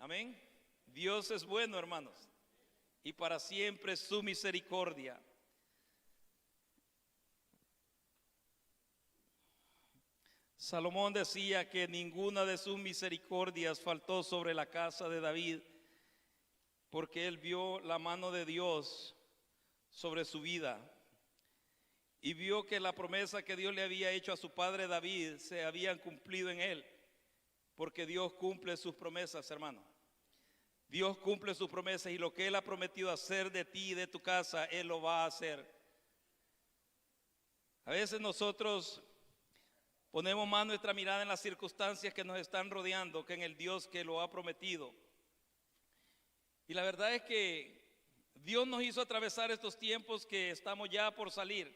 Amén. Dios es bueno, hermanos, y para siempre su misericordia. Salomón decía que ninguna de sus misericordias faltó sobre la casa de David, porque él vio la mano de Dios sobre su vida y vio que la promesa que Dios le había hecho a su padre David se habían cumplido en él, porque Dios cumple sus promesas, hermano. Dios cumple sus promesas, y lo que Él ha prometido hacer de ti y de tu casa, Él lo va a hacer. A veces nosotros ponemos más nuestra mirada en las circunstancias que nos están rodeando que en el Dios que lo ha prometido. Y la verdad es que Dios nos hizo atravesar estos tiempos que estamos ya por salir.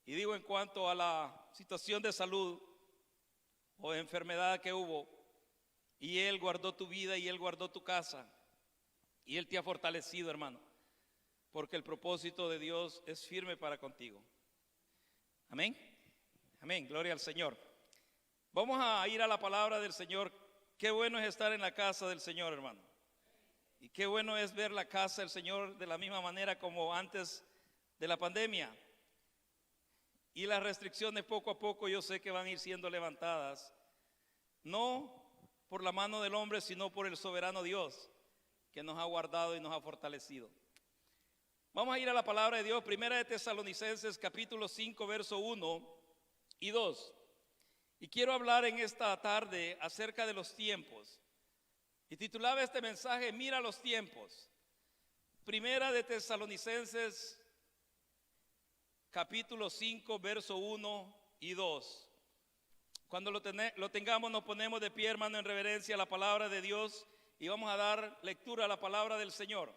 Y digo en cuanto a la situación de salud o de enfermedad que hubo, y Él guardó tu vida y Él guardó tu casa. Y Él te ha fortalecido, hermano, porque el propósito de Dios es firme para contigo. Amén. Amén, gloria al Señor. Vamos a ir a la palabra del Señor. Qué bueno es estar en la casa del Señor, hermano. Y qué bueno es ver la casa del Señor de la misma manera como antes de la pandemia. Y las restricciones poco a poco yo sé que van a ir siendo levantadas, no por la mano del hombre, sino por el soberano Dios, que nos ha guardado y nos ha fortalecido. Vamos a ir a la palabra de Dios, Primera de Tesalonicenses, capítulo 5, verso 1 y 2. Y quiero hablar en esta tarde acerca de los tiempos. Y titulaba este mensaje, mira los tiempos. Primera de Tesalonicenses, capítulo 5, verso 1 y 2. Cuando lo tengamos, nos ponemos de pie, hermano, en reverencia a la palabra de Dios, y vamos a dar lectura a la palabra del Señor.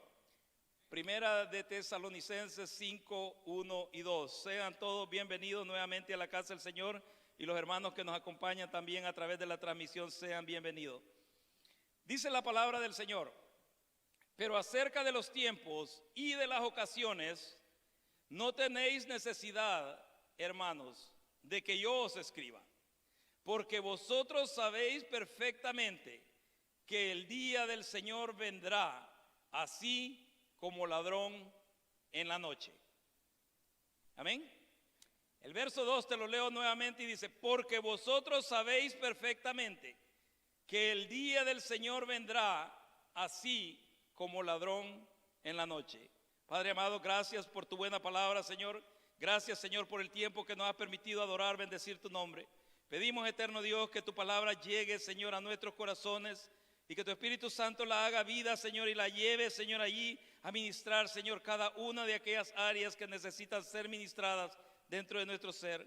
Primera de Tesalonicenses 5, 1 y 2. Sean todos bienvenidos nuevamente a la casa del Señor, y los hermanos que nos acompañan también a través de la transmisión sean bienvenidos. Dice la palabra del Señor: pero acerca de los tiempos y de las ocasiones, no tenéis necesidad, hermanos, de que yo os escriba, porque vosotros sabéis perfectamente que el día del Señor vendrá así como ladrón en la noche. Amén. El verso 2 te lo leo nuevamente y dice: porque vosotros sabéis perfectamente que el día del Señor vendrá así como ladrón en la noche. Padre amado, gracias por tu buena palabra, Señor. Gracias, Señor, por el tiempo que nos has permitido adorar, bendecir tu nombre. Pedimos, eterno Dios, que tu palabra llegue, Señor, a nuestros corazones, y que tu Espíritu Santo la haga vida, Señor, y la lleve, Señor, allí a ministrar, Señor, cada una de aquellas áreas que necesitan ser ministradas dentro de nuestro ser.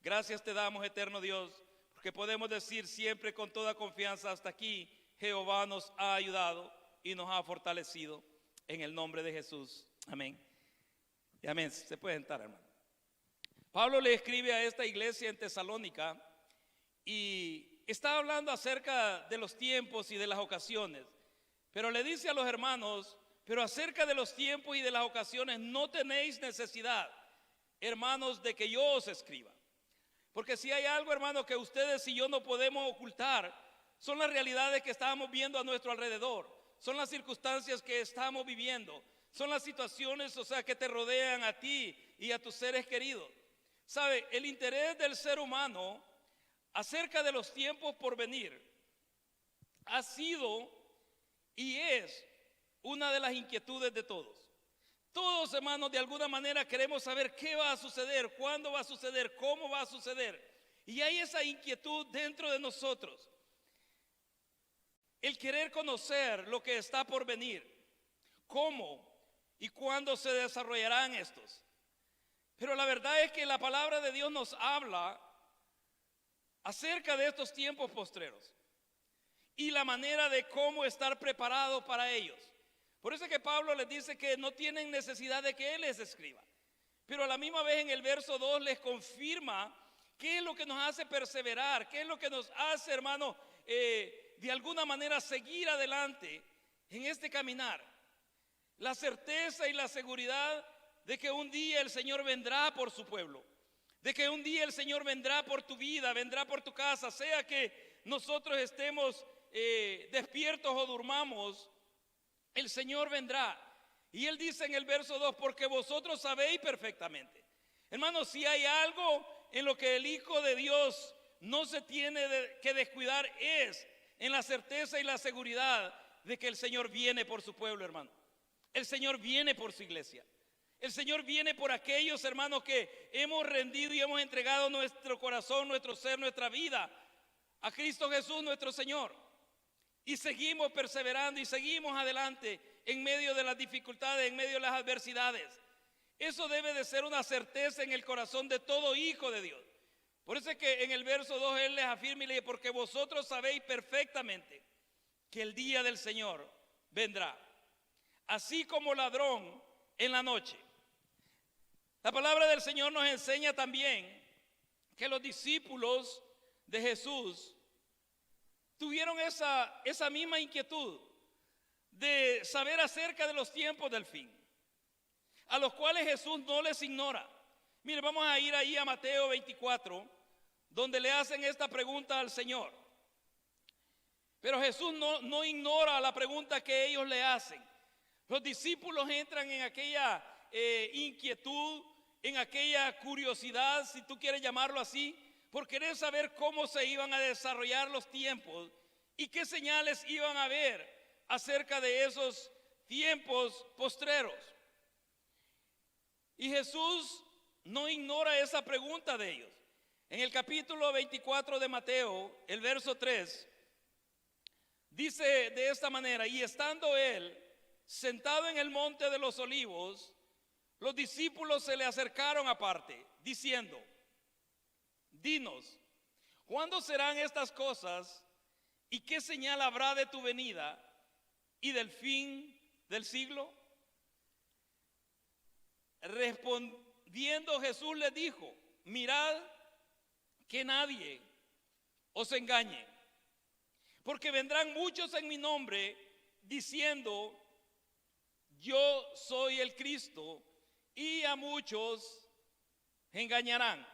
Gracias te damos, eterno Dios, porque podemos decir siempre con toda confianza: hasta aquí Jehová nos ha ayudado y nos ha fortalecido, en el nombre de Jesús. Amén. Y amén. Se puede sentar, hermano. Pablo le escribe a esta iglesia en Tesalónica y está hablando acerca de los tiempos y de las ocasiones, pero le dice a los hermanos: pero acerca de los tiempos y de las ocasiones no tenéis necesidad, hermanos, de que yo os escriba. Porque si hay algo, hermano, que ustedes y yo no podemos ocultar, son las realidades que estamos viendo a nuestro alrededor, son las circunstancias que estamos viviendo, son las situaciones, que te rodean a ti y a tus seres queridos. ¿Sabe? El interés del ser humano acerca de los tiempos por venir ha sido y es una de las inquietudes de todos. Todos, hermanos, de alguna manera queremos saber qué va a suceder, cuándo va a suceder, cómo va a suceder. Y hay esa inquietud dentro de nosotros. El querer conocer lo que está por venir, cómo y cuándo se desarrollarán estos. Pero la verdad es que la palabra de Dios nos habla acerca de estos tiempos postreros y la manera de cómo estar preparado para ellos. Por eso es que Pablo les dice que no tienen necesidad de que Él les escriba, pero a la misma vez en el verso 2 les confirma qué es lo que nos hace perseverar, qué es lo que nos hace, hermano, de alguna manera seguir adelante en este caminar. La certeza y la seguridad de que un día el Señor vendrá por su pueblo, de que un día el Señor vendrá por tu vida, vendrá por tu casa, sea que nosotros estemos despiertos o durmamos, el Señor vendrá. Y Él dice en el verso 2, porque vosotros sabéis perfectamente. Hermanos, si hay algo en lo que el Hijo de Dios no se tiene que descuidar, es en la certeza y la seguridad de que el Señor viene por su pueblo, hermano. El Señor viene por su iglesia. El Señor viene por aquellos, hermanos, que hemos rendido y hemos entregado nuestro corazón, nuestro ser, nuestra vida a Cristo Jesús, nuestro Señor. Y seguimos perseverando y seguimos adelante en medio de las dificultades, en medio de las adversidades. Eso debe de ser una certeza en el corazón de todo hijo de Dios. Por eso es que en el verso 2 Él les afirma y le dice, porque vosotros sabéis perfectamente que el día del Señor vendrá, así como ladrón en la noche. La palabra del Señor nos enseña también que los discípulos de Jesús tuvieron esa misma inquietud de saber acerca de los tiempos del fin, a los cuales Jesús no les ignora. Mire, vamos a ir ahí a Mateo 24, donde le hacen esta pregunta al Señor. Pero Jesús no ignora la pregunta que ellos le hacen. Los discípulos entran en aquella inquietud, en aquella curiosidad, si tú quieres llamarlo así, por querer saber cómo se iban a desarrollar los tiempos y qué señales iban a haber acerca de esos tiempos postreros. Y Jesús no ignora esa pregunta de ellos. En el capítulo 24 de Mateo, el verso 3, dice de esta manera, y estando él sentado en el monte de los olivos, los discípulos se le acercaron aparte, diciendo, dinos, ¿cuándo serán estas cosas y qué señal habrá de tu venida y del fin del siglo? Respondiendo Jesús les dijo, mirad que nadie os engañe, porque vendrán muchos en mi nombre diciendo, yo soy el Cristo, y a muchos engañarán.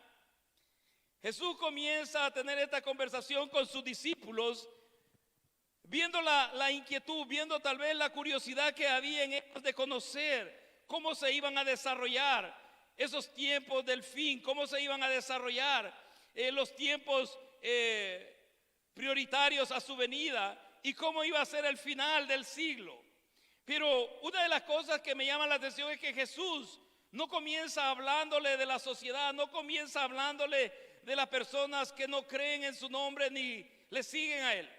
Jesús comienza a tener esta conversación con sus discípulos, viendo la inquietud, viendo tal vez la curiosidad que había en ellos de conocer cómo se iban a desarrollar esos tiempos del fin, cómo se iban a desarrollar los tiempos prioritarios a su venida y cómo iba a ser el final del siglo. Pero una de las cosas que me llama la atención es que Jesús no comienza hablándole de la sociedad, no comienza hablándole de las personas que no creen en su nombre ni le siguen a él,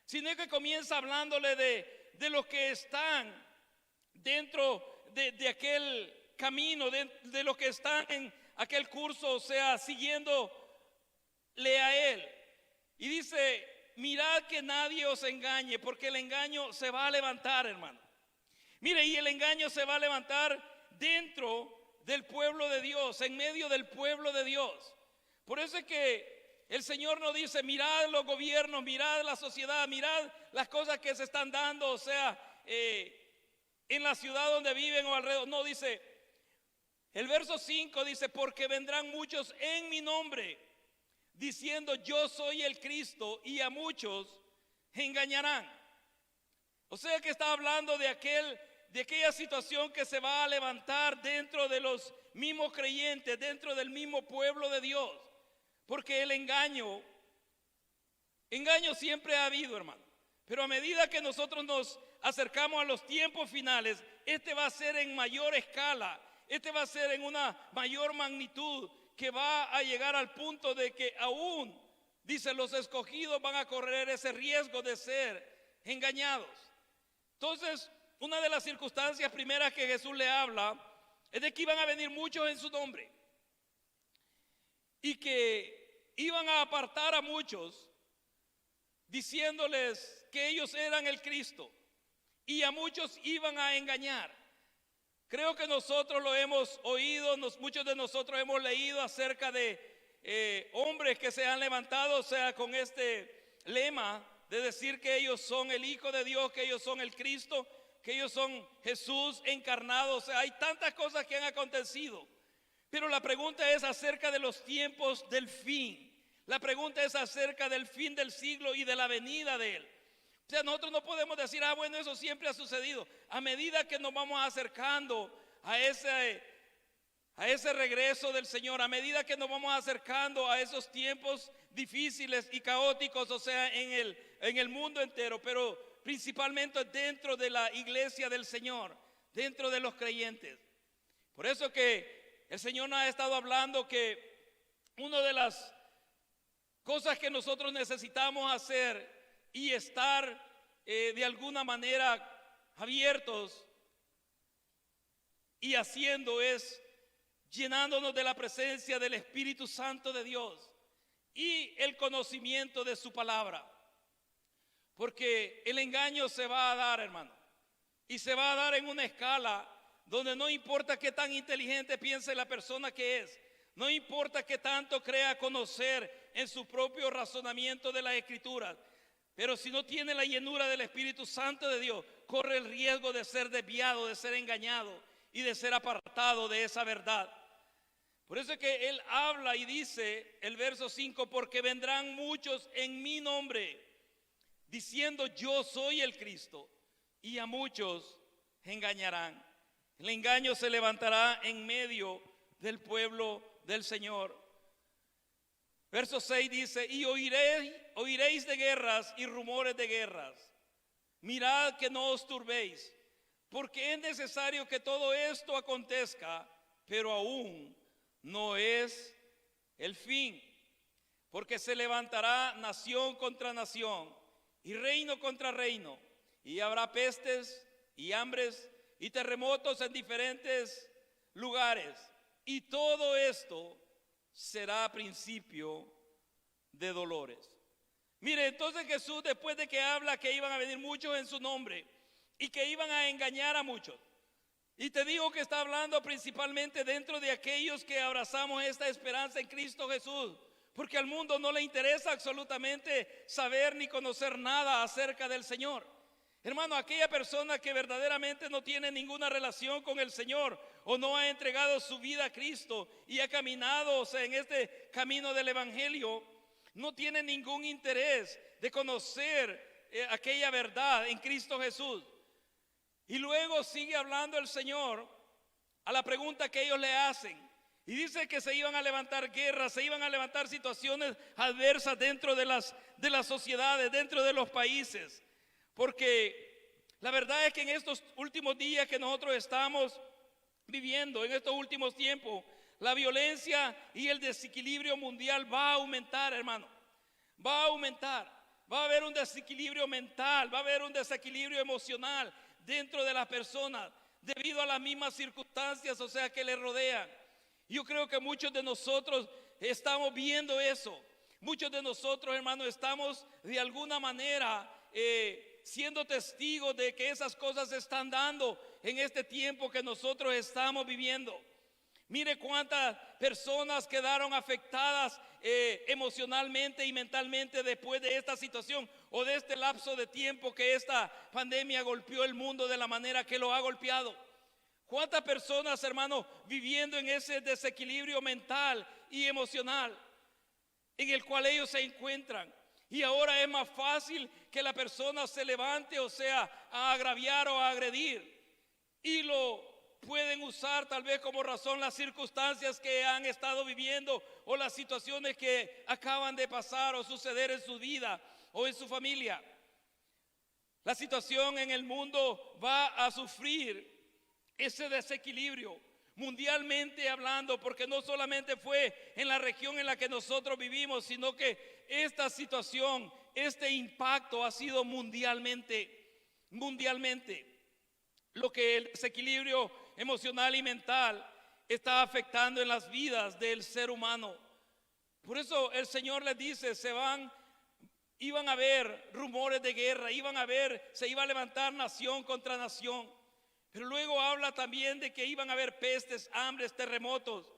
sino que comienza hablándole de los que están dentro de aquel camino, de los que están en aquel curso, o sea, siguiéndole a él. Y dice, mirad que nadie os engañe, porque el engaño se va a levantar, hermano. Mire, y el engaño se va a levantar dentro del pueblo de Dios, en medio del pueblo de Dios. Por eso es que el Señor nos dice, mirad los gobiernos, mirad la sociedad, mirad las cosas que se están dando, o sea, en la ciudad donde viven o alrededor. No, dice, el verso 5 dice, porque vendrán muchos en mi nombre, diciendo yo soy el Cristo, y a muchos engañarán. O sea que está hablando de aquella situación que se va a levantar dentro de los mismos creyentes, dentro del mismo pueblo de Dios. Porque el engaño siempre ha habido, hermano. Pero a medida que nosotros nos acercamos a los tiempos finales, este va a ser en mayor escala, este va a ser en una mayor magnitud, que va a llegar al punto de que aún, dice, los escogidos van a correr ese riesgo de ser engañados. Entonces, una de las circunstancias primeras que Jesús le habla es de que iban a venir muchos en su nombre y que iban a apartar a muchos diciéndoles que ellos eran el Cristo, y a muchos iban a engañar. Creo que nosotros lo hemos oído, muchos de nosotros hemos leído acerca de hombres que se han levantado, o sea, con este lema de decir que ellos son el Hijo de Dios, que ellos son el Cristo, que ellos son Jesús encarnado. O sea, hay tantas cosas que han acontecido. Pero la pregunta es acerca de los tiempos del fin. La pregunta es acerca del fin del siglo y de la venida de Él. O sea, nosotros no podemos decir, bueno, eso siempre ha sucedido. A medida que nos vamos acercando a ese regreso del Señor, a medida que nos vamos acercando a esos tiempos difíciles y caóticos, o sea, en el mundo entero, pero principalmente dentro de la iglesia del Señor, dentro de los creyentes. Por eso que el Señor nos ha estado hablando que una de las cosas que nosotros necesitamos hacer y estar de alguna manera abiertos y haciendo es llenándonos de la presencia del Espíritu Santo de Dios y el conocimiento de su palabra. Porque el engaño se va a dar, hermano, y se va a dar en una escala donde no importa qué tan inteligente piense la persona que es, no importa qué tanto crea conocer en su propio razonamiento de las Escrituras, pero si no tiene la llenura del Espíritu Santo de Dios, corre el riesgo de ser desviado, de ser engañado y de ser apartado de esa verdad. Por eso es que Él habla y dice, el verso 5, porque vendrán muchos en mi nombre, diciendo yo soy el Cristo, y a muchos engañarán. El engaño se levantará en medio del pueblo del Señor. Verso 6 dice, y oiréis de guerras y rumores de guerras. Mirad que no os turbéis, porque es necesario que todo esto acontezca, pero aún no es el fin. Porque se levantará nación contra nación y reino contra reino, y habrá pestes y hambres y terremotos en diferentes lugares. Y todo esto será principio de dolores. Mire, entonces Jesús, después de que habla que iban a venir muchos en su nombre y que iban a engañar a muchos, y te digo que está hablando principalmente dentro de aquellos que abrazamos esta esperanza en Cristo Jesús, porque al mundo no le interesa absolutamente saber ni conocer nada acerca del Señor. Hermano, aquella persona que verdaderamente no tiene ninguna relación con el Señor o no ha entregado su vida a Cristo y ha caminado, o sea, en este camino del Evangelio, no tiene ningún interés de conocer aquella verdad en Cristo Jesús. Y luego sigue hablando el Señor a la pregunta que ellos le hacen. Y dice que se iban a levantar guerras, se iban a levantar situaciones adversas dentro de las sociedades, dentro de los países. Porque la verdad es que en estos últimos días que nosotros estamos viviendo, en estos últimos tiempos, la violencia y el desequilibrio mundial va a aumentar, hermano. Va a aumentar. Va a haber un desequilibrio mental, va a haber un desequilibrio emocional dentro de las personas debido a las mismas circunstancias, o sea, que le rodean. Yo creo que muchos de nosotros estamos viendo eso. Muchos de nosotros, hermanos, estamos de alguna manera siendo testigos de que esas cosas se están dando en este tiempo que nosotros estamos viviendo. Mire cuántas personas quedaron afectadas emocionalmente y mentalmente después de esta situación o de este lapso de tiempo que esta pandemia golpeó el mundo de la manera que lo ha golpeado. ¿Cuántas personas, hermanos, viviendo en ese desequilibrio mental y emocional en el cual ellos se encuentran? Y ahora es más fácil que la persona se levante, o sea, a agraviar o a agredir. Y lo pueden usar tal vez como razón las circunstancias que han estado viviendo o las situaciones que acaban de pasar o suceder en su vida o en su familia. La situación en el mundo va a sufrir ese desequilibrio mundialmente hablando, porque no solamente fue en la región en la que nosotros vivimos, sino que esta situación, este impacto ha sido mundialmente. Lo que el desequilibrio emocional y mental está afectando en las vidas del ser humano. Por eso el Señor les dice, iban a haber rumores de guerra, se iba a levantar nación contra nación. Pero luego habla también de que iban a haber pestes, hambres, terremotos.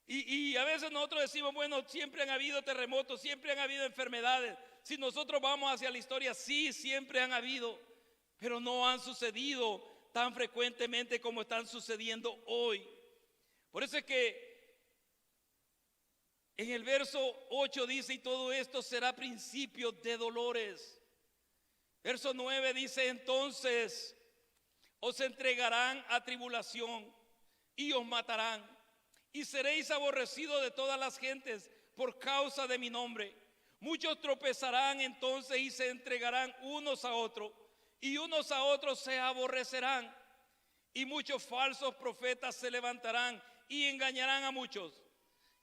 Y a veces nosotros decimos, bueno, siempre han habido terremotos, siempre han habido enfermedades. Si nosotros vamos hacia la historia, sí, siempre han habido, pero no han sucedido tan frecuentemente como están sucediendo hoy. Por eso es que en el verso 8 dice, y todo esto será principio de dolores. Verso 9 dice: entonces os entregarán a tribulación y os matarán, y seréis aborrecidos de todas las gentes por causa de mi nombre. Muchos tropezarán entonces y se entregarán unos a otros, y unos a otros se aborrecerán. Y muchos falsos profetas se levantarán y engañarán a muchos.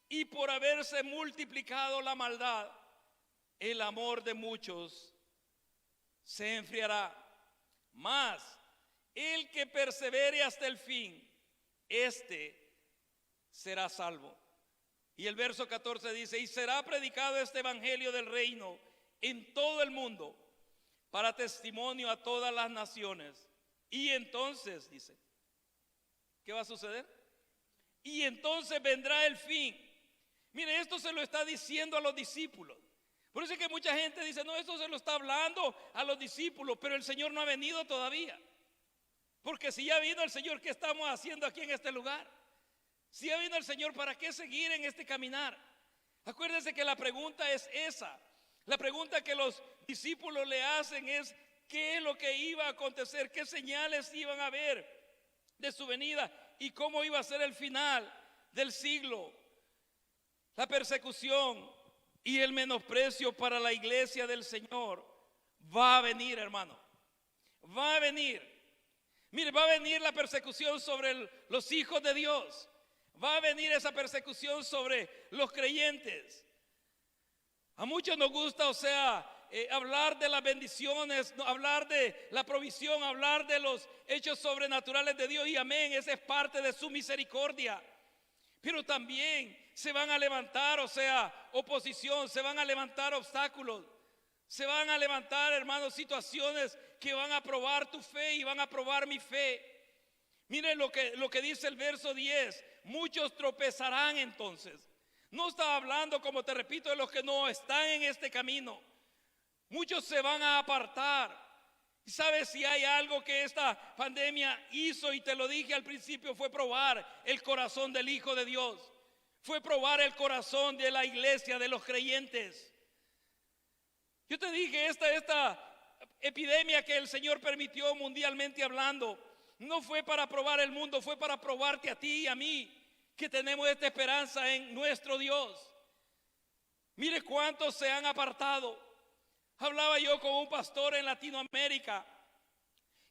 Y por haberse multiplicado la maldad, el amor de muchos se enfriará. Mas el que persevere hasta el fin, este será salvo. Y el verso 14 dice: y será predicado este evangelio del reino en todo el mundo para testimonio a todas las naciones. Y entonces, dice, ¿qué va a suceder? Y entonces vendrá el fin. Mire, esto se lo está diciendo a los discípulos. Por eso es que mucha gente dice: no, esto se lo está hablando a los discípulos, pero el Señor no ha venido todavía. Porque si ya vino el Señor, ¿qué estamos haciendo aquí en este lugar? Si ya vino el Señor, ¿para qué seguir en este caminar? Acuérdense que la pregunta es esa. La pregunta que los discípulos le hacen es: ¿qué es lo que iba a acontecer? ¿Qué señales iban a haber de su venida? ¿Y cómo iba a ser el final del siglo? La persecución y el menosprecio para la iglesia del Señor va a venir, hermano. Va a venir. Mire, va a venir la persecución sobre los hijos de Dios. Va a venir esa persecución sobre los creyentes. A muchos nos gusta, hablar de las bendiciones, hablar de la provisión, hablar de los hechos sobrenaturales de Dios. Y amén, esa es parte de su misericordia. Pero también se van a levantar, oposición, se van a levantar obstáculos. Se van a levantar, hermanos, situaciones que van a probar tu fe y van a probar mi fe. Miren lo que dice el verso 10. Muchos tropezarán entonces. No está hablando, como te repito, de los que no están en este camino. Muchos se van a apartar. ¿Y sabes si hay algo que esta pandemia hizo? Y te lo dije al principio, fue probar el corazón del Hijo de Dios. Fue probar el corazón de la iglesia, de los creyentes. Yo te dije, esta epidemia que el Señor permitió mundialmente hablando, no fue para probar el mundo, fue para probarte a ti y a mí, que tenemos esta esperanza en nuestro Dios. Mire cuántos se han apartado. Hablaba yo con un pastor en Latinoamérica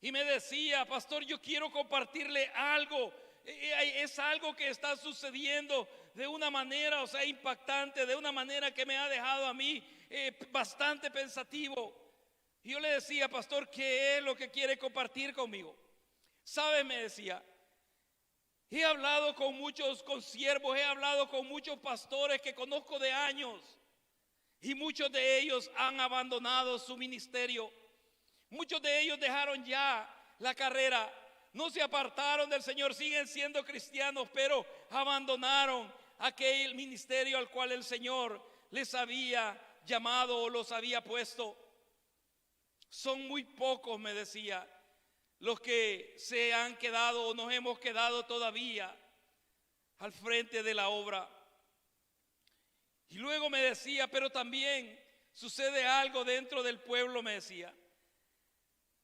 y me decía: pastor, yo quiero compartirle algo. Es algo que está sucediendo de una manera, impactante, de una manera que me ha dejado a mí bastante pensativo. Y yo le decía: pastor, ¿qué es lo que quiere compartir conmigo? ¿Sabe? Me decía: he hablado con muchos consiervos, he hablado con muchos pastores que conozco de años, y muchos de ellos han abandonado su ministerio. Muchos de ellos dejaron ya la carrera, no se apartaron del Señor, siguen siendo cristianos, pero abandonaron aquel ministerio al cual el Señor les había llamado o los había puesto. Son muy pocos, me decía, los que se han quedado o nos hemos quedado todavía al frente de la obra. Y luego me decía: pero también sucede algo dentro del pueblo, me decía,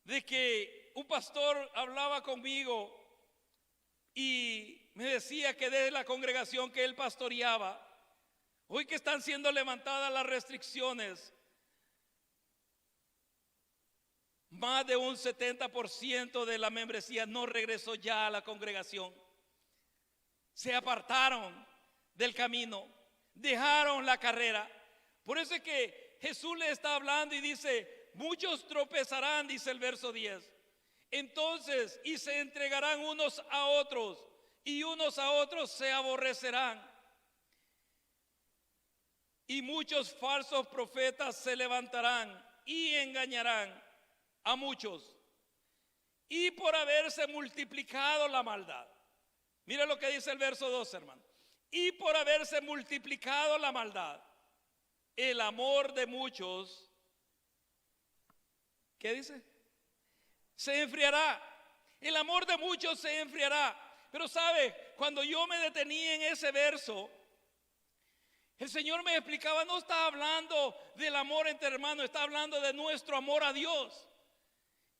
de que un pastor hablaba conmigo y me decía que desde la congregación que él pastoreaba, hoy que están siendo levantadas las restricciones, más de un 70% de la membresía no regresó ya a la congregación. Se apartaron del camino, dejaron la carrera. Por eso es que Jesús le está hablando y dice: muchos tropezarán, dice el verso 10. Entonces, y se entregarán unos a otros, y unos a otros se aborrecerán. Y muchos falsos profetas se levantarán y engañarán a muchos. Y por haberse multiplicado la maldad. Mira lo que dice el verso 2, hermano. Y por haberse multiplicado la maldad, el amor de muchos, ¿qué dice? Se enfriará. El amor de muchos se enfriará. Pero sabe, cuando yo me detenía en ese verso, el Señor me explicaba: no está hablando del amor entre hermanos, está hablando de nuestro amor a Dios.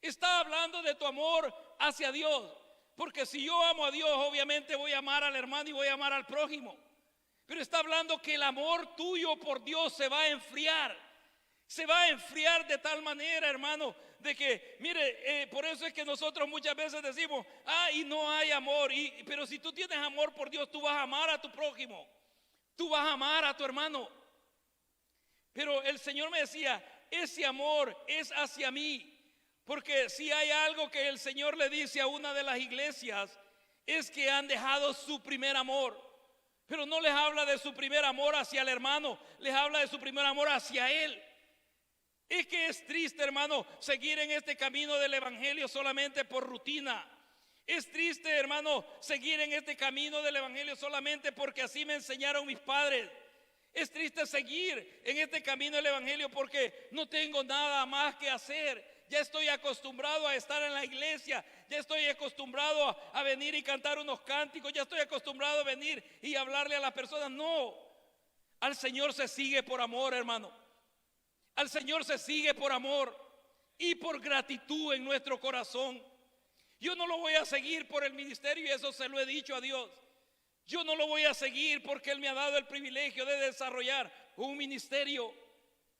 Está hablando de tu amor hacia Dios. Porque si yo amo a Dios, obviamente voy a amar al hermano y voy a amar al prójimo. Pero está hablando que el amor tuyo por Dios se va a enfriar. Se va a enfriar de tal manera, hermano, de que, mire, por eso es que nosotros muchas veces decimos, y no hay amor. Pero si tú tienes amor por Dios, tú vas a amar a tu prójimo. Tú vas a amar a tu hermano. Pero el Señor me decía, ese amor es hacia mí. Porque si hay algo que el Señor le dice a una de las iglesias, es que han dejado su primer amor. Pero no les habla de su primer amor hacia el hermano, les habla de su primer amor hacia Él. Es que es triste, hermano, seguir en este camino del evangelio solamente por rutina. Es triste, hermano, seguir en este camino del evangelio solamente porque así me enseñaron mis padres. Es triste seguir en este camino del evangelio porque no tengo nada más que hacer. Ya estoy acostumbrado a estar en la iglesia. Ya estoy acostumbrado a venir y cantar unos cánticos. Ya estoy acostumbrado a venir y hablarle a las personas. No, al Señor se sigue por amor, hermano. Al Señor se sigue por amor y por gratitud en nuestro corazón. Yo no lo voy a seguir por el ministerio y eso se lo he dicho a Dios. Yo no lo voy a seguir porque Él me ha dado el privilegio de desarrollar un ministerio.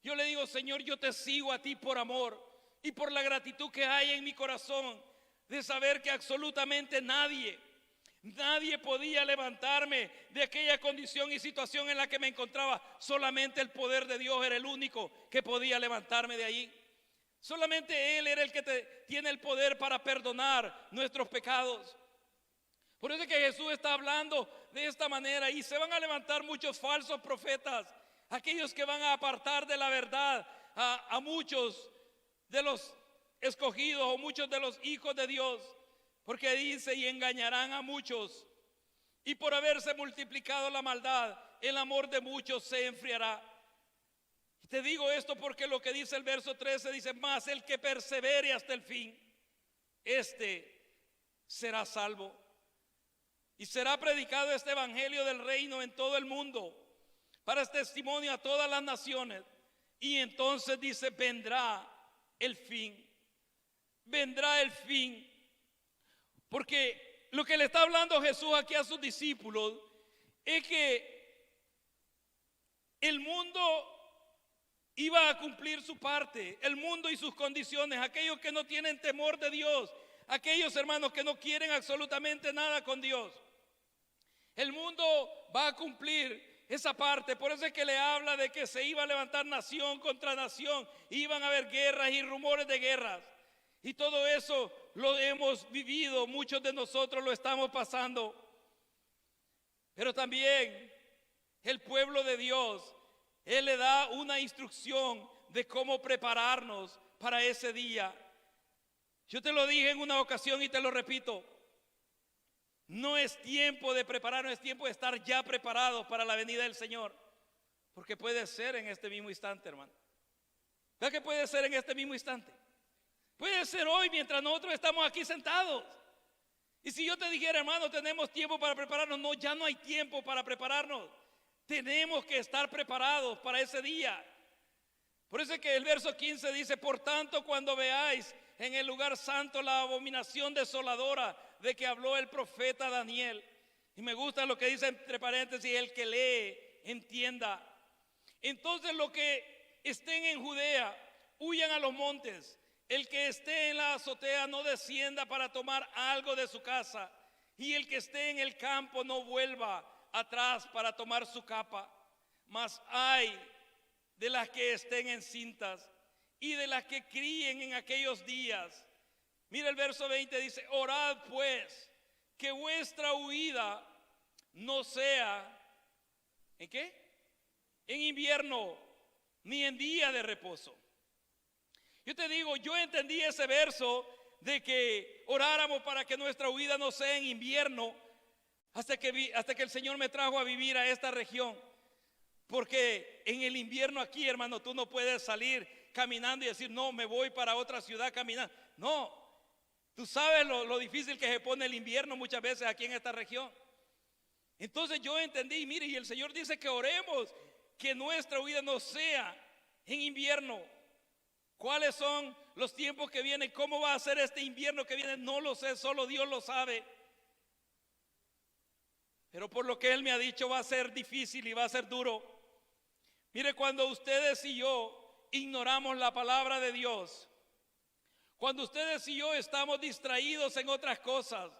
Yo le digo, Señor, yo te sigo a ti por amor y por la gratitud que hay en mi corazón de saber que absolutamente nadie podía levantarme de aquella condición y situación en la que me encontraba. Solamente el poder de Dios era el único que podía levantarme de ahí. Solamente Él era el que tiene el poder para perdonar nuestros pecados. Por eso es que Jesús está hablando de esta manera y se van a levantar muchos falsos profetas, aquellos que van a apartar de la verdad a muchos de los escogidos o muchos de los hijos de Dios. Porque dice, y engañarán a muchos, y por haberse multiplicado la maldad, el amor de muchos se enfriará. Y te digo esto porque lo que dice el verso 13 dice, más el que persevere hasta el fin, este será salvo. Y será predicado este evangelio del reino en todo el mundo, para testimonio a todas las naciones. Y entonces dice, vendrá el fin. Vendrá el fin. Porque lo que le está hablando Jesús aquí a sus discípulos es que el mundo iba a cumplir su parte, el mundo y sus condiciones, aquellos que no tienen temor de Dios, aquellos hermanos que no quieren absolutamente nada con Dios. El mundo va a cumplir esa parte. Por eso es que le habla de que se iba a levantar nación contra nación, iban a haber guerras y rumores de guerras. Y todo eso lo hemos vivido, muchos de nosotros lo estamos pasando. Pero también el pueblo de Dios, Él le da una instrucción de cómo prepararnos para ese día. Yo te lo dije en una ocasión y te lo repito. No es tiempo de prepararnos, es tiempo de estar ya preparados para la venida del Señor. Porque puede ser en este mismo instante, hermano. ¿Verdad que puede ser en este mismo instante? Puede ser hoy mientras nosotros estamos aquí sentados. Y si yo te dijera, hermano, tenemos tiempo para prepararnos. No, ya no hay tiempo para prepararnos. Tenemos que estar preparados para ese día. Por eso es que el verso 15 dice, por tanto, cuando veáis en el lugar santo la abominación desoladora de que habló el profeta Daniel. Y me gusta lo que dice entre paréntesis, el que lee, entienda. Entonces los que estén en Judea, huyan a los montes. El que esté en la azotea no descienda para tomar algo de su casa. Y el que esté en el campo no vuelva atrás para tomar su capa. Mas ay de las que estén encintas y de las que críen en aquellos días. Mira el verso 20, dice, orad pues que vuestra huida no sea, ¿en qué? En invierno, ni en día de reposo. Yo te digo, yo entendí ese verso de que oráramos para que nuestra huida no sea en invierno hasta que el Señor me trajo a vivir a esta región. Porque en el invierno aquí, hermano, tú no puedes salir caminando y decir, no, me voy para otra ciudad caminando. No, tú sabes lo difícil que se pone el invierno muchas veces aquí en esta región. Entonces yo entendí, mire, y el Señor dice que oremos que nuestra huida no sea en invierno. ¿Cuáles son los tiempos que vienen? ¿Cómo va a ser este invierno que viene? No lo sé, solo Dios lo sabe. Pero por lo que Él me ha dicho va a ser difícil y va a ser duro. Mire, cuando ustedes y yo ignoramos la palabra de Dios, cuando ustedes y yo estamos distraídos en otras cosas,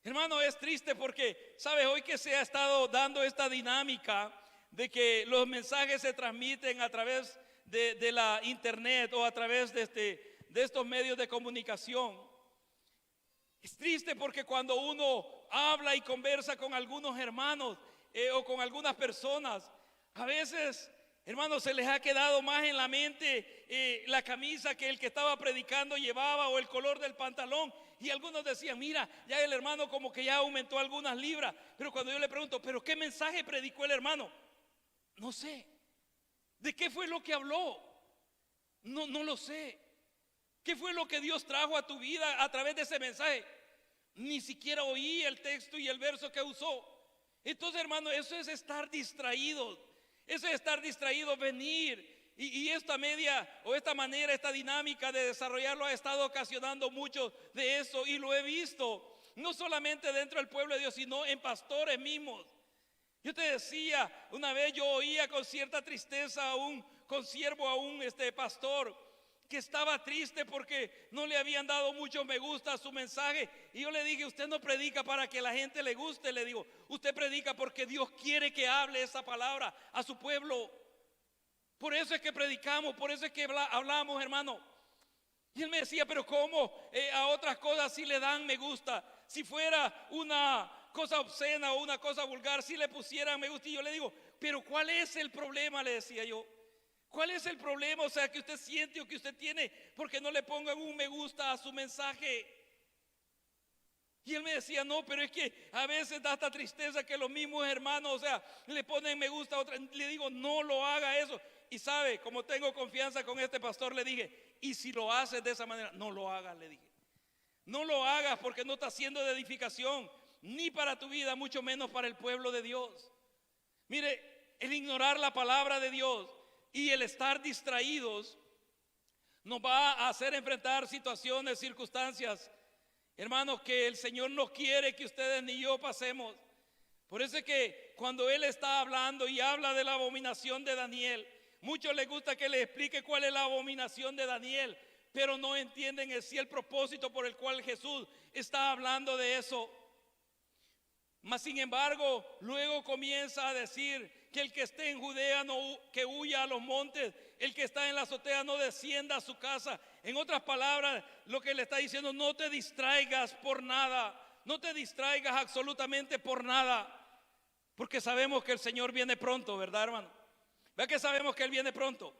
hermano, es triste porque, ¿sabes? Hoy que se ha estado dando esta dinámica de que los mensajes se transmiten a través de la internet o a través de estos medios de comunicación. Es triste porque cuando uno habla y conversa con algunos hermanos o con algunas personas, a veces, hermanos, se les ha quedado más en la mente la camisa que el que estaba predicando llevaba o el color del pantalón. Y algunos decían, mira, ya el hermano como que ya aumentó algunas libras. Pero cuando yo le pregunto, ¿pero qué mensaje predicó el hermano? No sé. ¿De qué fue lo que habló? No lo sé. ¿Qué fue lo que Dios trajo a tu vida a través de ese mensaje? Ni siquiera oí el texto y el verso que usó. Entonces, hermano, eso es estar distraído. Eso es estar distraído, venir. Y esta media o esta manera, esta dinámica de desarrollarlo ha estado ocasionando mucho de eso. Y lo he visto, no solamente dentro del pueblo de Dios, sino en pastores mismos. Yo te decía, una vez yo oía con cierta tristeza a un consiervo, a un pastor, que estaba triste porque no le habían dado mucho me gusta a su mensaje. Y yo le dije, usted no predica para que la gente le guste, le digo, usted predica porque Dios quiere que hable esa palabra a su pueblo. Por eso es que predicamos, por eso es que hablamos, hermano. Y él me decía, pero ¿cómo a otras cosas sí le dan me gusta? Si fuera una cosa obscena o una cosa vulgar, si le pusieran me gusta. Y yo le digo, pero ¿cuál es el problema? Le decía yo. ¿Cuál es el problema? O sea, que usted siente o que usted tiene porque no le pongan un me gusta a su mensaje. Y él me decía, no, pero es que a veces da esta tristeza que los mismos hermanos, o sea, le ponen me gusta a otra. Le digo, no lo haga eso. Y sabe, como tengo confianza con este pastor, le dije, y si lo haces de esa manera, no lo hagas, le dije. No lo hagas porque no está siendo de edificación, ni para tu vida, mucho menos para el pueblo de Dios. Mire, el ignorar la palabra de Dios y el estar distraídos nos va a hacer enfrentar situaciones, circunstancias, hermanos, que el Señor no quiere que ustedes ni yo pasemos. Por eso es que cuando Él está hablando y habla de la abominación de Daniel, muchos les gusta que le explique cuál es la abominación de Daniel, pero no entienden el propósito por el cual Jesús está hablando de eso. Mas sin embargo, luego comienza a decir que el que esté en Judea que huya a los montes, el que está en la azotea no descienda a su casa. En otras palabras, lo que le está diciendo, no te distraigas por nada, no te distraigas absolutamente por nada, porque sabemos que el Señor viene pronto, ¿verdad, hermano? ¿Verdad que sabemos que Él viene pronto?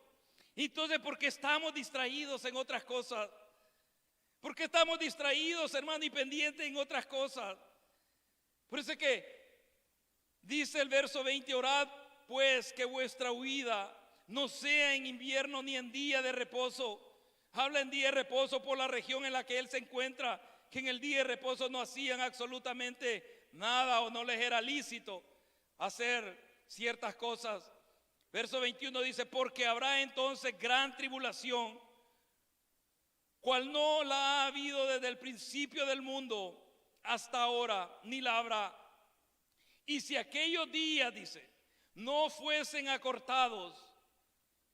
Entonces, porque estamos distraídos en otras cosas, porque estamos distraídos, hermano, y pendientes en otras cosas. Por eso es que dice el verso 20, orad pues que vuestra huida no sea en invierno ni en día de reposo. Habla en día de reposo por la región en la que él se encuentra, que en el día de reposo no hacían absolutamente nada o no les era lícito hacer ciertas cosas. Verso 21 dice, porque habrá entonces gran tribulación, cual no la ha habido desde el principio del mundo hasta ahora, ni la habrá. Y si aquellos días, dice, no fuesen acortados,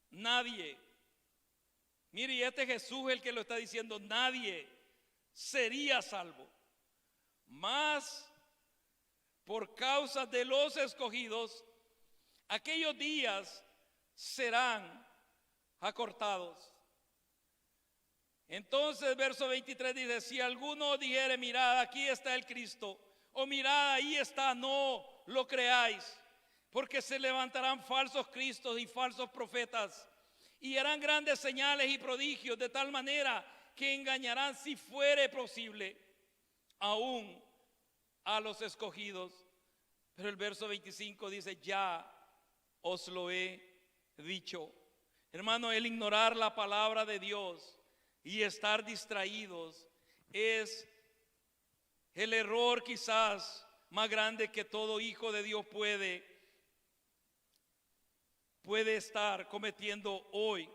nadie, mire, y este Jesús es el que lo está diciendo, nadie sería salvo. Mas por causa de los escogidos, aquellos días serán acortados. Entonces, verso 23 dice, si alguno dijere, mirad, aquí está el Cristo, o mirad, ahí está, no lo creáis, porque se levantarán falsos cristos y falsos profetas, y harán grandes señales y prodigios, de tal manera que engañarán, si fuere posible, aún a los escogidos. Pero el verso 25 dice, ya os lo he dicho. Hermano, el ignorar la palabra de Dios y estar distraídos es el error quizás más grande que todo hijo de Dios puede estar cometiendo hoy.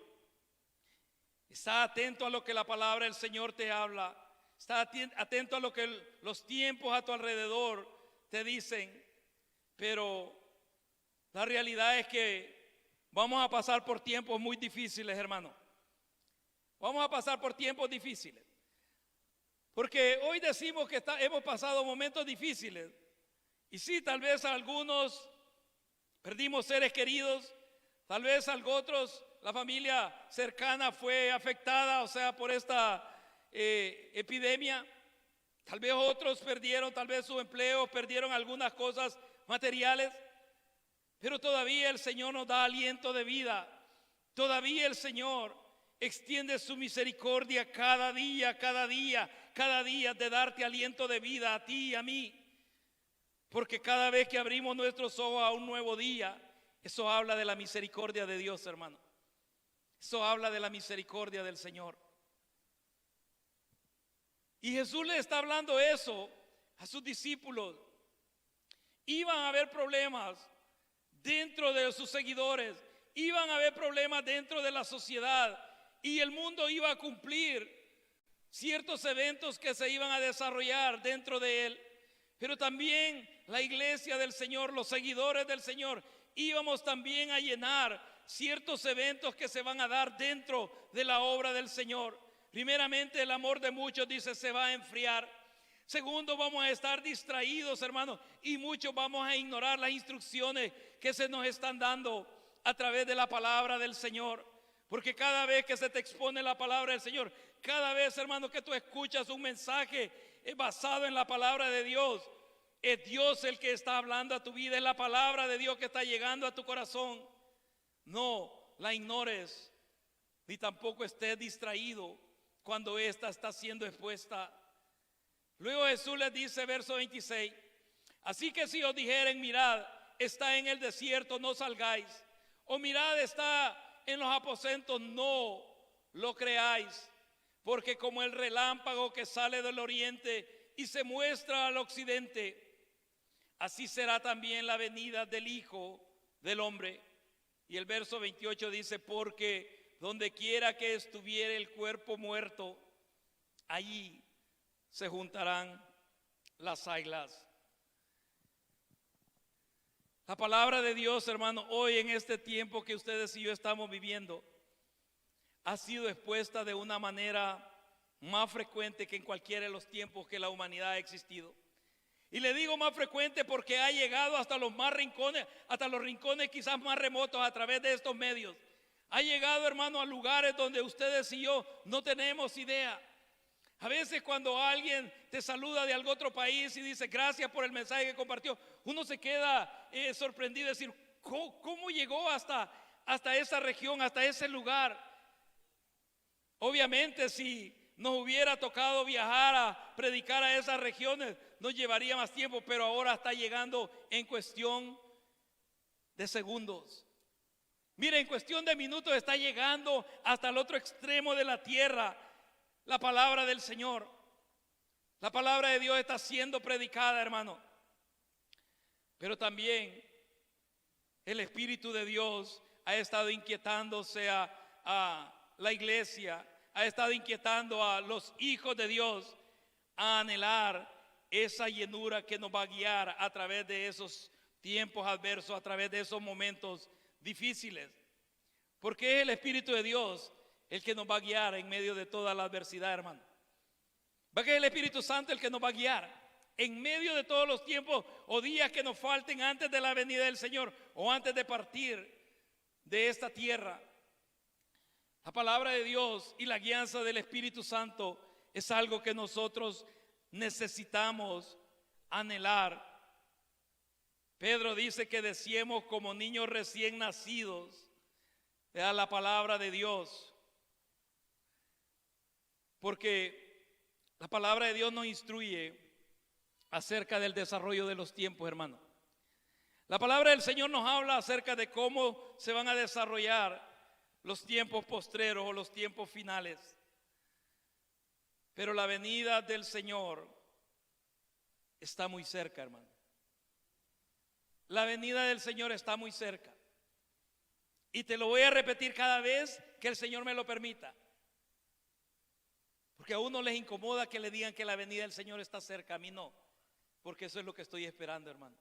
Está atento a lo que la palabra del Señor te habla. Está atento a lo que los tiempos a tu alrededor te dicen. Pero la realidad es que vamos a pasar por tiempos muy difíciles, hermano. Vamos a pasar por tiempos difíciles. Porque hoy decimos que hemos pasado momentos difíciles. Y sí, tal vez algunos perdimos seres queridos. Tal vez otros, la familia cercana fue afectada, o sea, por esta epidemia. Tal vez otros perdieron, tal vez su empleo, perdieron algunas cosas materiales. Pero todavía el Señor nos da aliento de vida. Todavía el Señor extiende su misericordia cada día de darte aliento de vida a ti y a mí. Porque cada vez que abrimos nuestros ojos a un nuevo día, eso habla de la misericordia de Dios, hermano. Eso habla de la misericordia del Señor. Y Jesús le está hablando eso a sus discípulos. Iban a haber problemas dentro de sus seguidores. Iban a haber problemas dentro de la sociedad. Y el mundo iba a cumplir ciertos eventos que se iban a desarrollar dentro de él. Pero también la iglesia del Señor, los seguidores del Señor, íbamos también a llenar ciertos eventos que se van a dar dentro de la obra del Señor. Primeramente, el amor de muchos, dice, se va a enfriar. Segundo, vamos a estar distraídos, hermanos, y muchos vamos a ignorar las instrucciones que se nos están dando a través de la palabra del Señor. Porque cada vez que se te expone la palabra del Señor, cada vez, hermano, que tú escuchas un mensaje basado en la palabra de Dios, es Dios el que está hablando a tu vida, es la palabra de Dios que está llegando a tu corazón. No la ignores, ni tampoco estés distraído cuando ésta está siendo expuesta. Luego Jesús les dice, verso 26, así que si os dijeren, mirad, está en el desierto, no salgáis, o mirad, está en los aposentos, no lo creáis, porque como el relámpago que sale del oriente y se muestra al occidente, así será también la venida del Hijo del Hombre. Y el verso 28 dice, porque donde quiera que estuviere el cuerpo muerto, allí se juntarán las águilas. La palabra de Dios, hermano, hoy en este tiempo que ustedes y yo estamos viviendo, ha sido expuesta de una manera más frecuente que en cualquiera de los tiempos que la humanidad ha existido. Y le digo más frecuente porque ha llegado hasta los más rincones, hasta los rincones quizás más remotos a través de estos medios. Ha llegado, hermano, a lugares donde ustedes y yo no tenemos idea. A veces cuando alguien te saluda de algún otro país y dice gracias por el mensaje que compartió, uno se queda sorprendido de decir, ¿cómo llegó hasta esa región, hasta ese lugar? Obviamente si nos hubiera tocado viajar a predicar a esas regiones, nos llevaría más tiempo, pero ahora está llegando en cuestión de segundos. Mira, en cuestión de minutos está llegando hasta el otro extremo de la tierra la palabra del Señor. La palabra de Dios está siendo predicada, hermano. Pero también el Espíritu de Dios ha estado inquietándose a la iglesia, ha estado inquietando a los hijos de Dios a anhelar esa llenura que nos va a guiar a través de esos tiempos adversos, a través de esos momentos difíciles. Porque es el Espíritu de Dios el que nos va a guiar en medio de toda la adversidad, hermano. Va que es el Espíritu Santo el que nos va a guiar en medio de todos los tiempos o días que nos falten antes de la venida del Señor o antes de partir de esta tierra. La palabra de Dios y la guianza del Espíritu Santo es algo que nosotros necesitamos anhelar. Pedro dice que deseemos como niños recién nacidos a la palabra de Dios, porque la palabra de Dios nos instruye acerca del desarrollo de los tiempos, hermano. La palabra del Señor nos habla acerca de cómo se van a desarrollar los tiempos postreros o los tiempos finales. Pero la venida del Señor está muy cerca, hermano. La venida del Señor está muy cerca. Y te lo voy a repetir cada vez que el Señor me lo permita. Porque a uno les incomoda que le digan que la venida del Señor está cerca. A mí no, porque eso es lo que estoy esperando, hermano.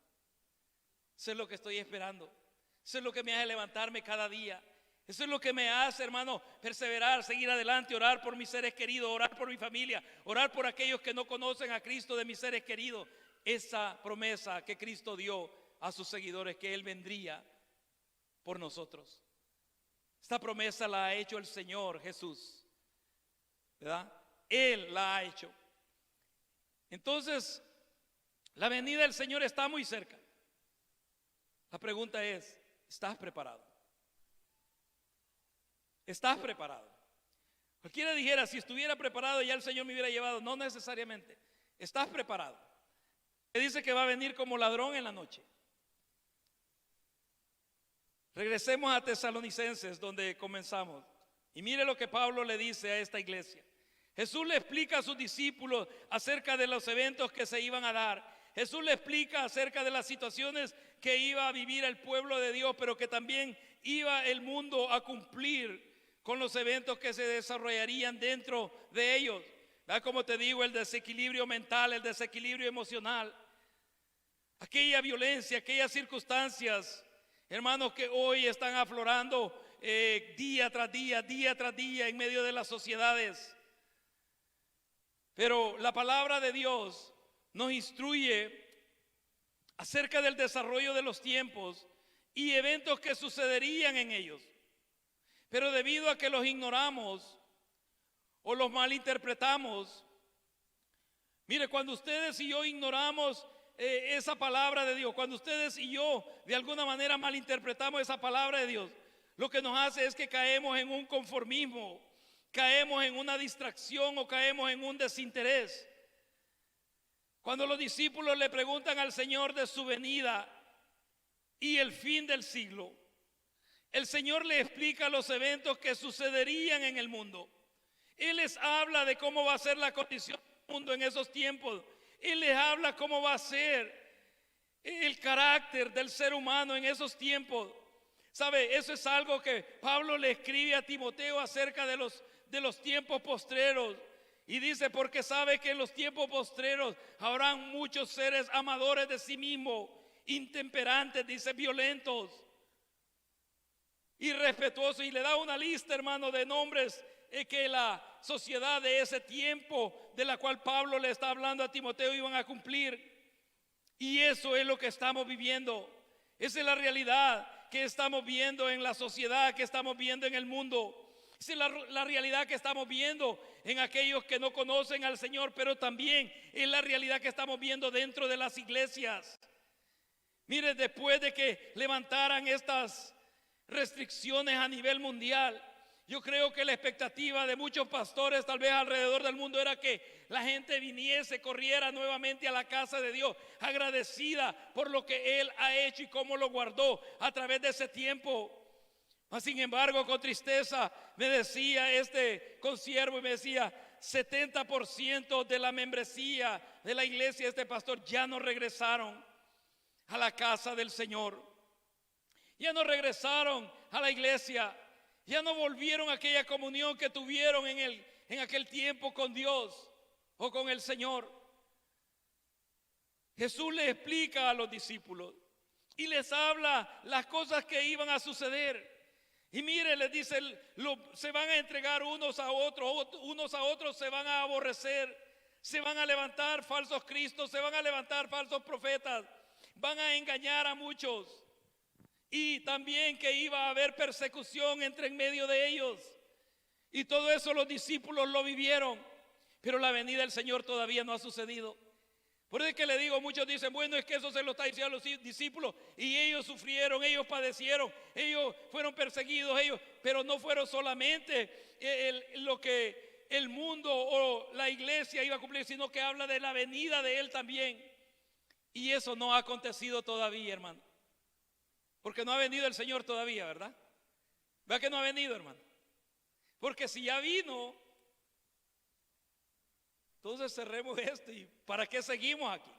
Eso es lo que estoy esperando. Eso es lo que me hace levantarme cada día. Eso es lo que me hace, hermano, perseverar, seguir adelante, orar por mis seres queridos, orar por mi familia, orar por aquellos que no conocen a Cristo, de mis seres queridos. Esa promesa que Cristo dio a sus seguidores, que Él vendría por nosotros. Esta promesa la ha hecho el Señor Jesús, ¿verdad? Él la ha hecho. Entonces, la venida del Señor está muy cerca. La pregunta es, ¿estás preparado? ¿Estás preparado? Cualquiera dijera, si estuviera preparado ya el Señor me hubiera llevado. No necesariamente. ¿Estás preparado? Dice que va a venir como ladrón en la noche. Regresemos a Tesalonicenses, donde comenzamos. Y mire lo que Pablo le dice a esta iglesia. Jesús le explica a sus discípulos acerca de los eventos que se iban a dar. Jesús le explica acerca de las situaciones que iba a vivir el pueblo de Dios, pero que también iba el mundo a cumplir con los eventos que se desarrollarían dentro de ellos. ¿Verdad? Como te digo, el desequilibrio mental, el desequilibrio emocional, aquella violencia, aquellas circunstancias, hermanos, que hoy están aflorando día tras día en medio de las sociedades. Pero la palabra de Dios nos instruye acerca del desarrollo de los tiempos y eventos que sucederían en ellos. Pero debido a que los ignoramos o los malinterpretamos, mire, cuando ustedes y yo ignoramos esa palabra de Dios, cuando ustedes y yo de alguna manera malinterpretamos esa palabra de Dios, lo que nos hace es que caemos en un conformismo, caemos en una distracción o caemos en un desinterés. Cuando los discípulos le preguntan al Señor de su venida y el fin del siglo, el Señor le explica los eventos que sucederían en el mundo. Él les habla de cómo va a ser la condición del mundo en esos tiempos. Él les habla cómo va a ser el carácter del ser humano en esos tiempos. ¿Sabe? Eso es algo que Pablo le escribe a Timoteo acerca de los tiempos postreros. Y dice, porque sabe que en los tiempos postreros habrán muchos seres amadores de sí mismos, intemperantes, dice, violentos, irrespetuosos. Y le da una lista, hermano, de nombres que la sociedad de ese tiempo, de la cual Pablo le está hablando a Timoteo, iban a cumplir. Y eso es lo que estamos viviendo. Esa es la realidad que estamos viendo en la sociedad, que estamos viendo en el mundo. Esa es la realidad que estamos viendo en aquellos que no conocen al Señor, pero también es la realidad que estamos viendo dentro de las iglesias. Mire, después de que levantaran estas restricciones a nivel mundial, yo creo que la expectativa de muchos pastores tal vez alrededor del mundo era que la gente viniese, corriera nuevamente a la casa de Dios, agradecida por lo que Él ha hecho y cómo lo guardó a través de ese tiempo. Mas, sin embargo, con tristeza me decía este consiervo y me decía, 70% de la membresía de la iglesia de este pastor ya no regresaron a la casa del Señor. Ya no regresaron a la iglesia. Ya no volvieron a aquella comunión que tuvieron en aquel tiempo con Dios o con el Señor. Jesús le explica a los discípulos y les habla las cosas que iban a suceder. Y mire, les dice, se van a entregar unos a otros se van a aborrecer, se van a levantar falsos cristos, se van a levantar falsos profetas, van a engañar a muchos. Y también que iba a haber persecución entre en medio de ellos. Y todo eso los discípulos lo vivieron. Pero la venida del Señor todavía no ha sucedido. Por eso es que le digo, muchos dicen, bueno, es que eso se lo está diciendo a los discípulos. Y ellos sufrieron, ellos padecieron, ellos fueron perseguidos, pero no fueron solamente lo que el mundo o la iglesia iba a cumplir, sino que habla de la venida de Él también. Y eso no ha acontecido todavía, hermano. Porque no ha venido el Señor todavía, ¿verdad? ¿Verdad que no ha venido, hermano? Porque si ya vino, entonces cerremos esto y ¿para qué seguimos aquí?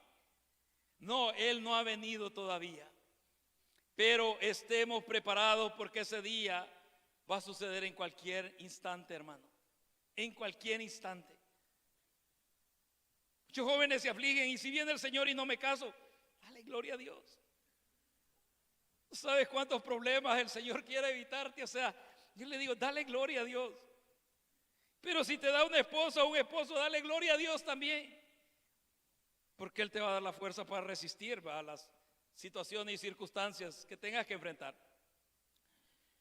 No, Él no ha venido todavía. Pero estemos preparados porque ese día va a suceder en cualquier instante, hermano. En cualquier instante. Muchos jóvenes se afligen, y si viene el Señor y no me caso, dale gloria a Dios. ¿Sabes cuántos problemas el Señor quiere evitarte? O sea, yo le digo, dale gloria a Dios. Pero si te da una esposa o un esposo, dale gloria a Dios también. Porque Él te va a dar la fuerza para resistir a las situaciones y circunstancias que tengas que enfrentar.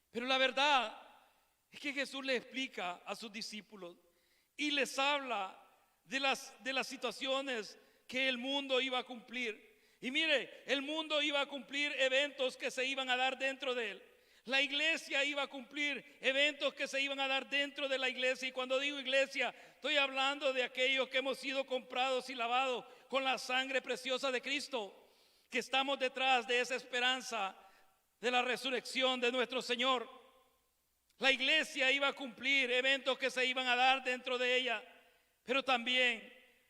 Pero la verdad es que Jesús le explica a sus discípulos y les habla de las situaciones que el mundo iba a cumplir. Y mire, el mundo iba a cumplir eventos que se iban a dar dentro de él. La iglesia iba a cumplir eventos que se iban a dar dentro de la iglesia. Y cuando digo iglesia, estoy hablando de aquellos que hemos sido comprados y lavados con la sangre preciosa de Cristo, que estamos detrás de esa esperanza de la resurrección de nuestro Señor. La iglesia iba a cumplir eventos que se iban a dar dentro de ella, pero también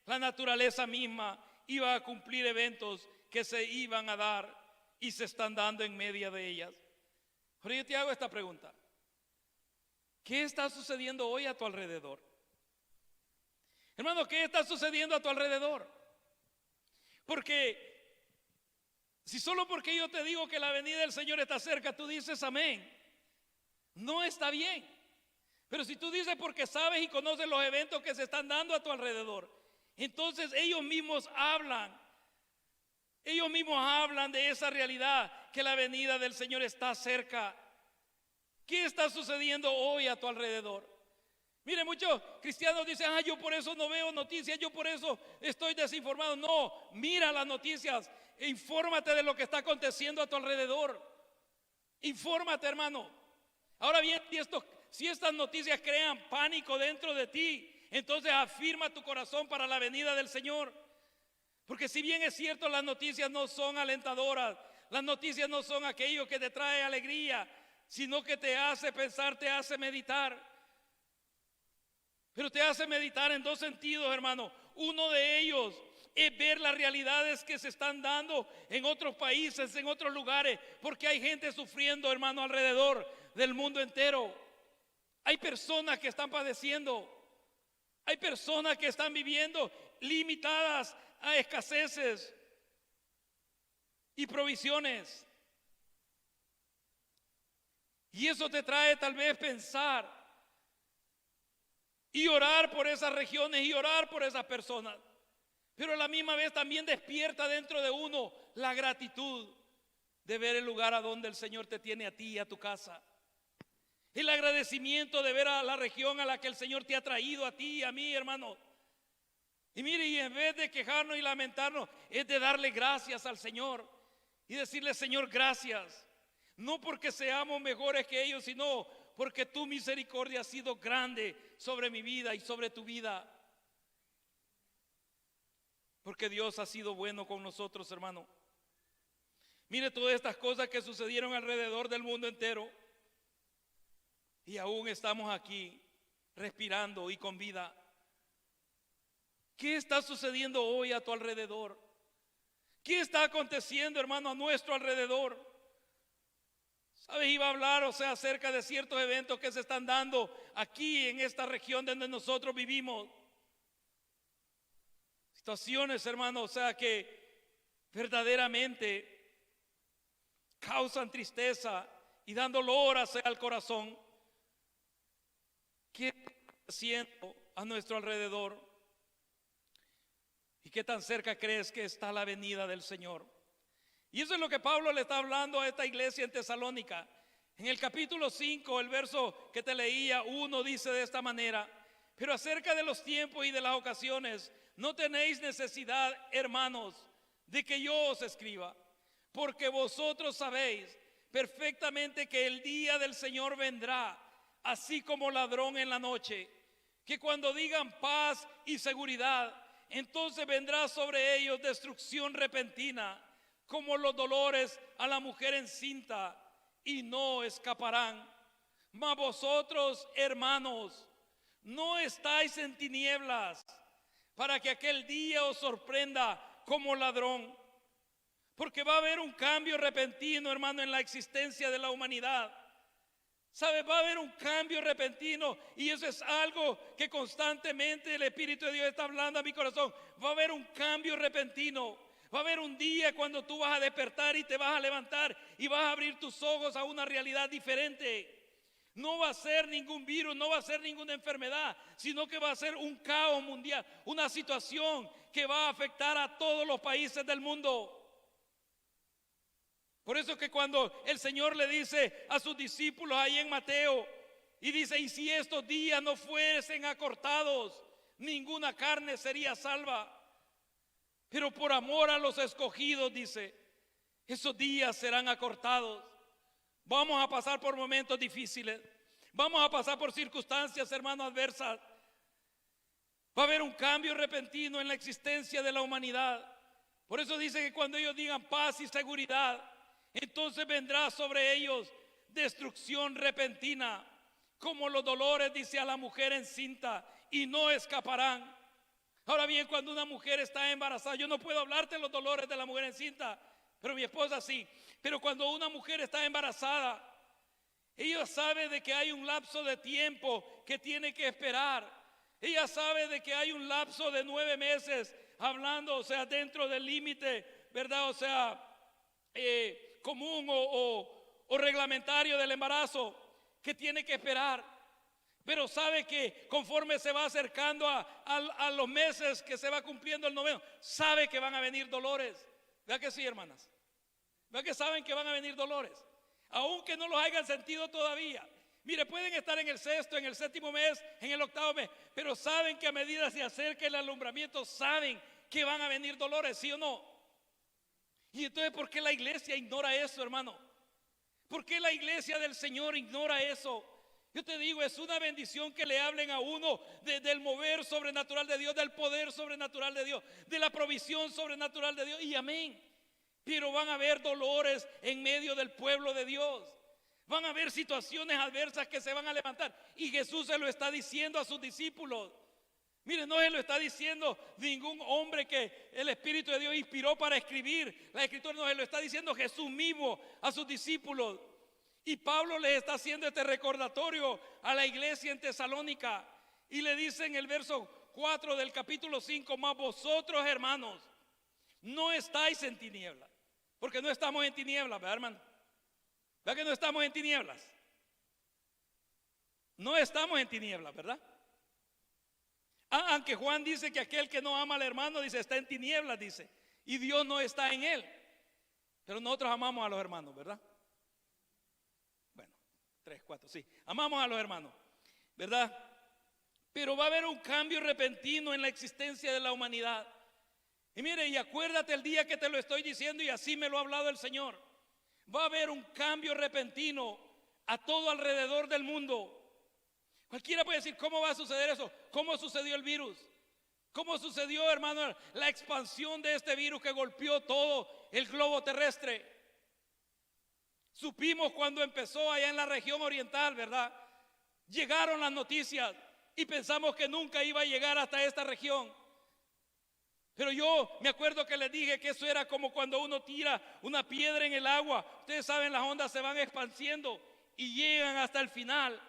la naturaleza misma iba a cumplir eventos que se iban a dar y se están dando en medio de ellas. Pero yo te hago esta pregunta: ¿qué está sucediendo hoy a tu alrededor? Hermano, ¿qué está sucediendo a tu alrededor? Porque si solo porque yo te digo que la venida del Señor está cerca, tú dices amén, no está bien. Pero si tú dices porque sabes y conoces los eventos que se están dando a tu alrededor, entonces ellos mismos hablan de esa realidad, que la venida del Señor está cerca. ¿Qué está sucediendo hoy a tu alrededor? Mire, muchos cristianos dicen, yo por eso no veo noticias, yo por eso estoy desinformado. No, mira las noticias, infórmate de lo que está aconteciendo a tu alrededor. Infórmate, hermano. Ahora bien, si estas noticias crean pánico dentro de ti, entonces afirma tu corazón para la venida del Señor. Porque si bien es cierto, las noticias no son alentadoras, las noticias no son aquello que te trae alegría, sino que te hace pensar, te hace meditar. Pero te hace meditar en dos sentidos, hermano. Uno de ellos es ver las realidades que se están dando en otros países, en otros lugares, porque hay gente sufriendo, hermano, alrededor del mundo entero. Hay personas que están padeciendo, hay personas que están viviendo limitadas a escaseces y provisiones. Y eso te trae tal vez pensar y orar por esas regiones y orar por esas personas. Pero a la misma vez también despierta dentro de uno la gratitud de ver el lugar a donde el Señor te tiene a ti y a tu casa. El agradecimiento de ver a la región a la que el Señor te ha traído a ti y a mí, hermano. Y mire, y en vez de quejarnos y lamentarnos, es de darle gracias al Señor y decirle, Señor, gracias. No porque seamos mejores que ellos, sino porque tu misericordia ha sido grande sobre mi vida y sobre tu vida. Porque Dios ha sido bueno con nosotros, hermano. Mire todas estas cosas que sucedieron alrededor del mundo entero. Y aún estamos aquí, respirando y con vida. ¿Qué está sucediendo hoy a tu alrededor? ¿Qué está aconteciendo, hermano, a nuestro alrededor? ¿Sabes? Iba a hablar, acerca de ciertos eventos que se están dando aquí en esta región donde nosotros vivimos. Situaciones, hermano, que verdaderamente causan tristeza y dan dolor al corazón. ¿Qué está haciendo a nuestro alrededor? ¿Y qué tan cerca crees que está la venida del Señor? Y eso es lo que Pablo le está hablando a esta iglesia en Tesalónica. En el capítulo 5, el verso que te leía, 1 dice de esta manera: pero acerca de los tiempos y de las ocasiones, no tenéis necesidad, hermanos, de que yo os escriba, porque vosotros sabéis perfectamente que el día del Señor vendrá, así como ladrón en la noche, que cuando digan paz y seguridad, entonces vendrá sobre ellos destrucción repentina, como los dolores a la mujer encinta, y no escaparán. Mas vosotros, hermanos, no estáis en tinieblas, para que aquel día os sorprenda como ladrón. Porque va a haber un cambio repentino, hermano, en la existencia de la humanidad. ¿Sabes? Va a haber un cambio repentino y eso es algo que constantemente el Espíritu de Dios está hablando a mi corazón. Va a haber un cambio repentino. Va a haber un día cuando tú vas a despertar y te vas a levantar y vas a abrir tus ojos a una realidad diferente. No va a ser ningún virus, no va a ser ninguna enfermedad, sino que va a ser un caos mundial, una situación que va a afectar a todos los países del mundo. Por eso que cuando el Señor le dice a sus discípulos ahí en Mateo, y dice, y si estos días no fuesen acortados, ninguna carne sería salva. Pero por amor a los escogidos, dice, esos días serán acortados. Vamos a pasar por momentos difíciles. Vamos a pasar por circunstancias, hermanos, adversas. Va a haber un cambio repentino en la existencia de la humanidad. Por eso dice que cuando ellos digan paz y seguridad, entonces vendrá sobre ellos destrucción repentina, como los dolores, dice, a la mujer encinta, y no escaparán. Ahora bien, cuando una mujer está embarazada, yo no puedo hablarte de los dolores de la mujer encinta, pero mi esposa sí. Pero cuando una mujer está embarazada, ella sabe de que hay un lapso de tiempo que tiene que esperar. Ella sabe de que hay un lapso de 9 meses, hablando, o sea, dentro del límite, ¿verdad? O sea, común o reglamentario del embarazo, que tiene que esperar. Pero sabe que conforme se va acercando a los meses que se va cumpliendo el noveno, sabe que van a venir dolores. ¿Verdad que sí, hermanas? ¿Verdad que saben que van a venir dolores? Aunque no los hayan sentido todavía. Mire, pueden estar en el 6º, en el 7º mes, en el 8º mes, pero saben que a medida se acerca el alumbramiento, saben que van a venir dolores, ¿sí o no? Y entonces, ¿por qué la iglesia ignora eso, hermano? ¿Por qué la iglesia del Señor ignora eso? Yo te digo, es una bendición que le hablen a uno del mover sobrenatural de Dios, del poder sobrenatural de Dios, de la provisión sobrenatural de Dios, y amén. Pero van a haber dolores en medio del pueblo de Dios. Van a haber situaciones adversas que se van a levantar. Y Jesús se lo está diciendo a sus discípulos. Miren, no se lo está diciendo ningún hombre que el Espíritu de Dios inspiró para escribir la Escritura, no, se lo está diciendo Jesús mismo a sus discípulos. Y Pablo les está haciendo este recordatorio a la iglesia en Tesalónica. Y le dice en el verso 4 del capítulo 5, mas vosotros, hermanos, no estáis en tinieblas. Porque no estamos en tinieblas, ¿verdad, hermano? ¿Verdad que no estamos en tinieblas? No estamos en tinieblas, ¿verdad? Aunque Juan dice que aquel que no ama al hermano, dice, está en tinieblas, dice, y Dios no está en él. Pero nosotros amamos a los hermanos, ¿verdad? Bueno, 3, 4, sí, amamos a los hermanos, ¿verdad? Pero va a haber un cambio repentino en la existencia de la humanidad. Y mire, y acuérdate el día que te lo estoy diciendo, y así me lo ha hablado el Señor. Va a haber un cambio repentino a todo alrededor del mundo. Cualquiera puede decir, ¿cómo va a suceder eso? ¿Cómo sucedió el virus? ¿Cómo sucedió, hermano, la expansión de este virus que golpeó todo el globo terrestre? Supimos cuando empezó allá en la región oriental, ¿verdad? Llegaron las noticias y pensamos que nunca iba a llegar hasta esta región. Pero yo me acuerdo que les dije que eso era como cuando uno tira una piedra en el agua. Ustedes saben, las ondas se van expandiendo y llegan hasta el final,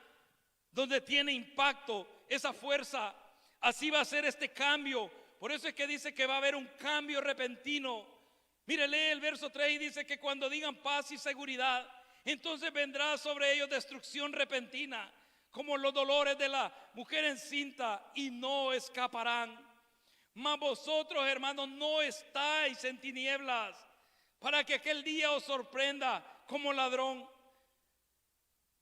donde tiene impacto esa fuerza. Así va a ser este cambio. Por eso es que dice que va a haber un cambio repentino. Mire, lee el verso 3 y dice que cuando digan paz y seguridad, entonces vendrá sobre ellos destrucción repentina, como los dolores de la mujer encinta, y no escaparán. Mas vosotros, hermanos, no estáis en tinieblas, para que aquel día os sorprenda como ladrón.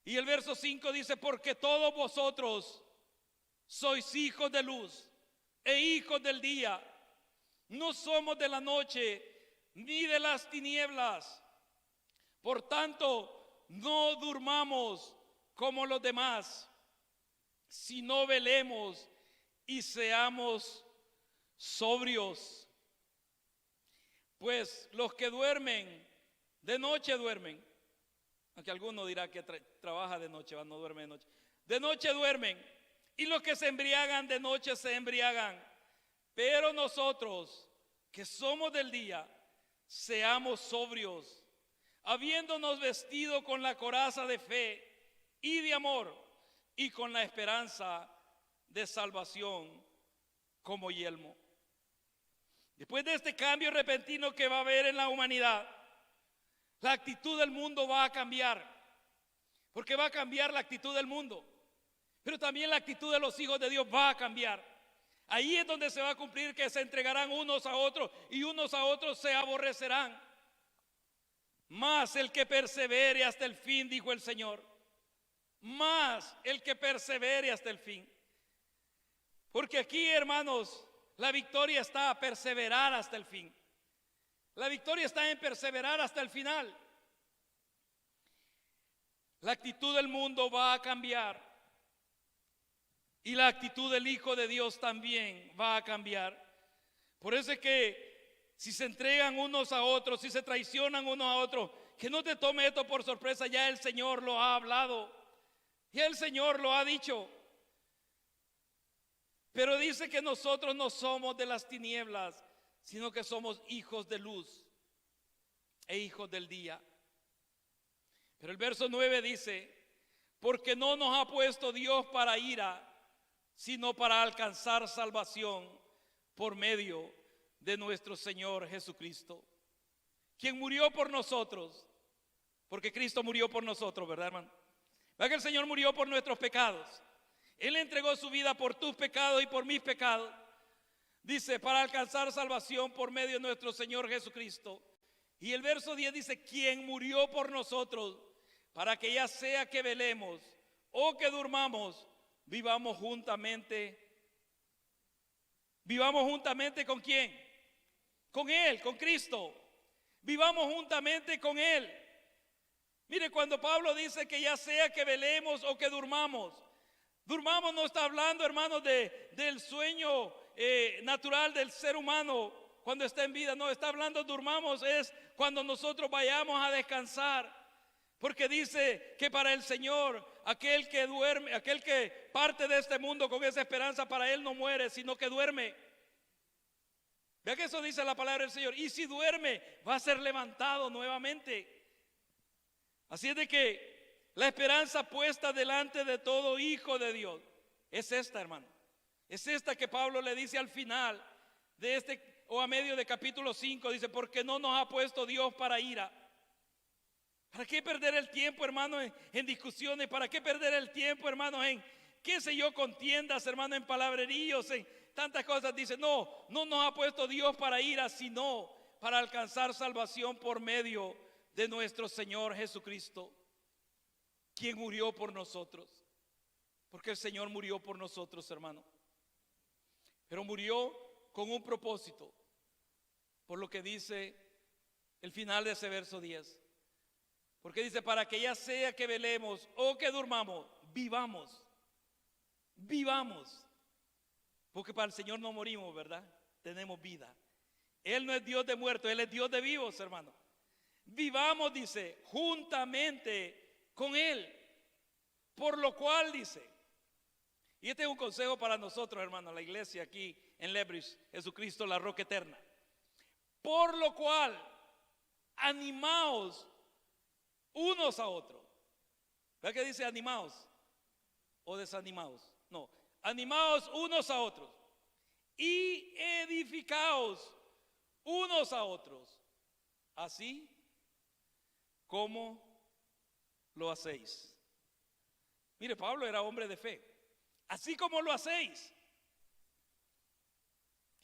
Y el verso 5 dice, porque todos vosotros sois hijos de luz e hijos del día. No somos de la noche ni de las tinieblas. Por tanto, no durmamos como los demás, sino velemos y seamos sobrios. Pues los que duermen, de noche duermen. Aunque alguno dirá que trabaja de noche, no duerme de noche. De noche duermen. Y los que se embriagan de noche se embriagan. Pero nosotros, que somos del día, seamos sobrios, habiéndonos vestido con la coraza de fe y de amor, y con la esperanza de salvación como yelmo. Después de este cambio repentino que va a haber en la humanidad, la actitud del mundo va a cambiar, porque va a cambiar la actitud del mundo, pero también la actitud de los hijos de Dios va a cambiar. Ahí es donde se va a cumplir que se entregarán unos a otros y unos a otros se aborrecerán. Más el que persevere hasta el fin, dijo el Señor. Más el que persevere hasta el fin. Porque aquí, hermanos, la victoria está a perseverar hasta el fin. La victoria está en perseverar hasta el final. La actitud del mundo va a cambiar. Y la actitud del Hijo de Dios también va a cambiar. Por eso es que si se entregan unos a otros, si se traicionan unos a otros, que no te tome esto por sorpresa, ya el Señor lo ha hablado. Ya el Señor lo ha dicho. Pero dice que nosotros no somos de las tinieblas, sino que somos hijos de luz e hijos del día. Pero el verso 9 dice, porque no nos ha puesto Dios para ira, sino para alcanzar salvación por medio de nuestro Señor Jesucristo, quien murió por nosotros, porque Cristo murió por nosotros, ¿verdad, hermano? ¿Verdad que el Señor murió por nuestros pecados? Él entregó su vida por tus pecados y por mis pecados. Dice, para alcanzar salvación por medio de nuestro Señor Jesucristo. Y el verso 10 dice, quien murió por nosotros, para que ya sea que velemos o que durmamos, vivamos juntamente. Vivamos juntamente ¿con quién? Con Él, con Cristo. Vivamos juntamente con Él. Mire, cuando Pablo dice que ya sea que velemos o que durmamos, durmamos no está hablando, hermanos, del sueño natural del ser humano cuando está en vida. No, está hablando durmamos es cuando nosotros vayamos a descansar. Porque dice que para el Señor, aquel que duerme, aquel que parte de este mundo con esa esperanza, para él no muere, sino que duerme. Vea que eso dice la palabra del Señor. Y si duerme, va a ser levantado nuevamente. Así es de que la esperanza puesta delante de todo hijo de Dios es esta, hermano. Es esta que Pablo le dice al final de este, o a medio de capítulo 5, dice, porque no nos ha puesto Dios para ira. ¿Para qué perder el tiempo, hermano, en discusiones? ¿Para qué perder el tiempo, hermano, en qué sé yo, contiendas, hermano, en palabreríos, en tantas cosas? Dice, no nos ha puesto Dios para ira, sino para alcanzar salvación por medio de nuestro Señor Jesucristo, quien murió por nosotros. Porque el Señor murió por nosotros, hermano. Pero murió con un propósito, por lo que dice el final de ese verso 10. Porque dice, para que ya sea que velemos o que durmamos, vivamos. Vivamos. Porque para el Señor no morimos, ¿verdad? Tenemos vida. Él no es Dios de muertos, Él es Dios de vivos, hermano. Vivamos, dice, juntamente con Él. Por lo cual, dice, y este es un consejo para nosotros, hermano, la iglesia aquí en Lebris, Jesucristo, la roca eterna. Por lo cual, animaos unos a otros. ¿Verdad que dice animaos o desanimaos? No, animaos unos a otros y edificaos unos a otros, así como lo hacéis. Mire, Pablo era hombre de fe. Así como lo hacéis.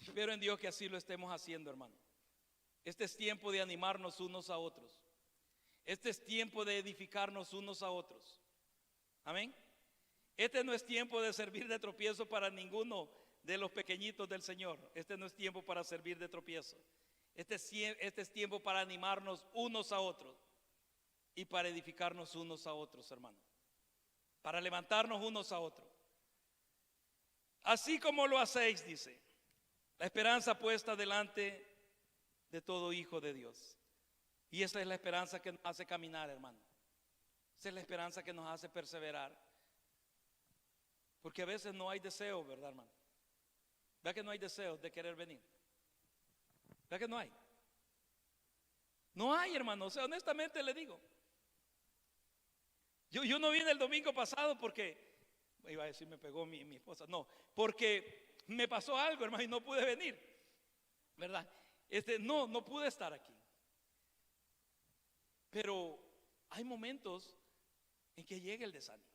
Espero en Dios que así lo estemos haciendo, hermano. Este es tiempo de animarnos unos a otros. Este es tiempo de edificarnos unos a otros. Amén. Este no es tiempo de servir de tropiezo para ninguno de los pequeñitos del Señor. Este no es tiempo para servir de tropiezo. Este es tiempo para animarnos unos a otros y para edificarnos unos a otros, hermano. Para levantarnos unos a otros. Así como lo hacéis, dice, la esperanza puesta delante de todo hijo de Dios. Y esa es la esperanza que nos hace caminar, hermano. Esa es la esperanza que nos hace perseverar. Porque a veces no hay deseo, ¿verdad, hermano? ¿Verdad que no hay deseo de querer venir? ¿Verdad que no hay? No hay, hermano. O sea, honestamente le digo. Yo no vine el domingo pasado porque, iba a decir me pegó mi esposa, no, porque me pasó algo, hermano, y no pude venir, ¿verdad? No pude estar aquí. Pero hay momentos en que llega el desánimo.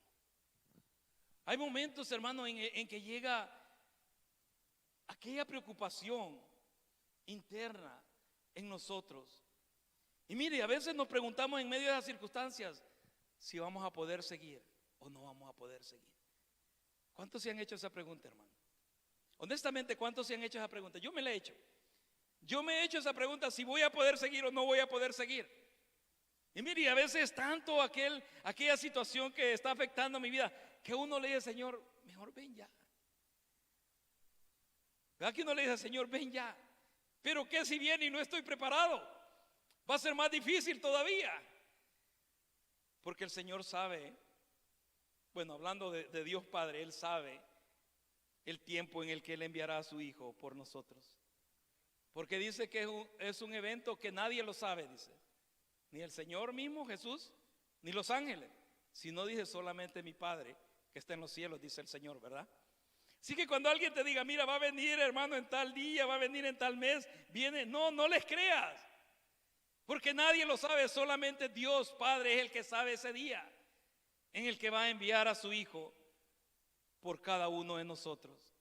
Hay momentos, hermano, en que llega aquella preocupación interna en nosotros. Y mire, a veces nos preguntamos en medio de las circunstancias si vamos a poder seguir o no vamos a poder seguir. ¿Cuántos se han hecho esa pregunta, hermano? Honestamente, ¿cuántos se han hecho esa pregunta? Yo me la he hecho. Yo me he hecho esa pregunta, si voy a poder seguir o no voy a poder seguir. Y mire, a veces tanto aquella situación que está afectando mi vida, que uno le dice, Señor, mejor ven ya. ¿Verdad que uno le dice, Señor, ven ya? Pero ¿qué si viene y no estoy preparado? Va a ser más difícil todavía. Porque el Señor sabe, bueno, hablando de Dios Padre, Él sabe el tiempo en el que Él enviará a su Hijo por nosotros. Porque dice que es un evento que nadie lo sabe, dice. Ni el Señor mismo, Jesús, ni los ángeles. Sino dice solamente mi Padre que está en los cielos, dice el Señor, ¿verdad? Así que cuando alguien te diga, mira, va a venir, hermano, en tal día, va a venir en tal mes, viene, no les creas. Porque nadie lo sabe, solamente Dios Padre es el que sabe ese día en el que va a enviar a su Hijo por cada uno de nosotros,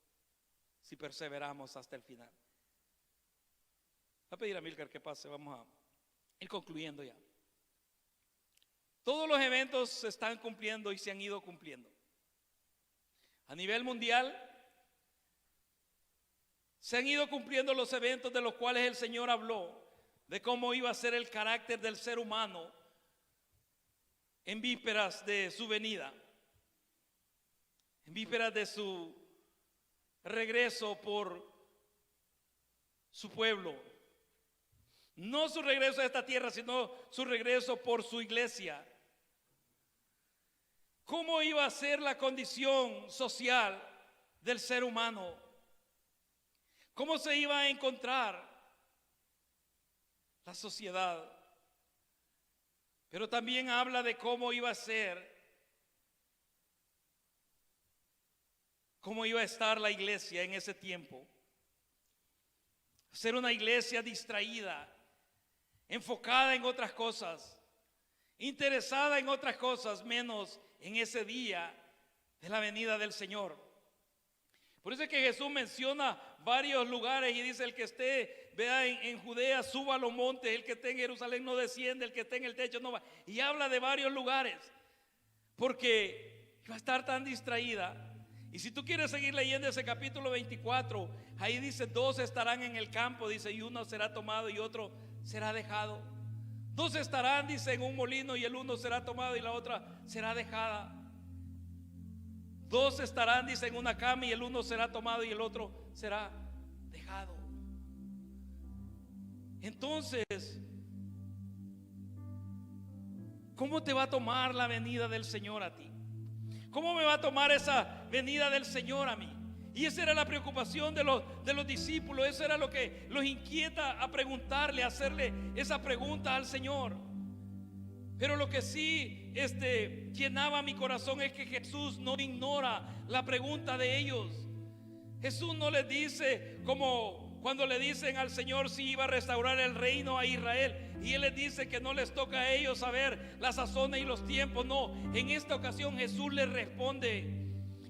si perseveramos hasta el final. Voy a pedir a Milcar que pase, vamos a ir concluyendo ya. Todos los eventos se están cumpliendo y se han ido cumpliendo. A nivel mundial se han ido cumpliendo los eventos de los cuales el Señor habló, de cómo iba a ser el carácter del ser humano en vísperas de su venida, en vísperas de su regreso por su pueblo. No su regreso a esta tierra, sino su regreso por su iglesia. ¿Cómo iba a ser la condición social del ser humano? ¿Cómo se iba a encontrar la sociedad? Pero también habla de cómo iba a ser, cómo iba a estar la iglesia en ese tiempo. Ser una iglesia distraída, enfocada en otras cosas, interesada en otras cosas, menos en ese día de la venida del Señor. Por eso es que Jesús menciona varios lugares y dice: el que esté, vea, en Judea, suba a los montes; el que esté en Jerusalén no desciende; el que esté en el techo no va. Y habla de varios lugares, porque va a estar tan distraída. Y si tú quieres seguir leyendo ese capítulo 24, ahí dice: 2 estarán en el campo, dice, y uno será tomado y otro será dejado. 2 estarán, dice, en un molino, y el uno será tomado y la otra será dejada. 2 estarán, dice, en una cama, y el uno será tomado y el otro será dejado. Entonces, ¿cómo te va a tomar la venida del Señor a ti? ¿Cómo me va a tomar esa venida del Señor a mí? Y esa era la preocupación de los discípulos. Eso era lo que los inquieta a preguntarle, a hacerle esa pregunta al Señor. Pero lo que sí llenaba mi corazón es que Jesús no ignora la pregunta de ellos. Jesús no les dice como cuando le dicen al Señor si iba a restaurar el reino a Israel, y Él les dice que no les toca a ellos saber las sazones y los tiempos. No, en esta ocasión Jesús les responde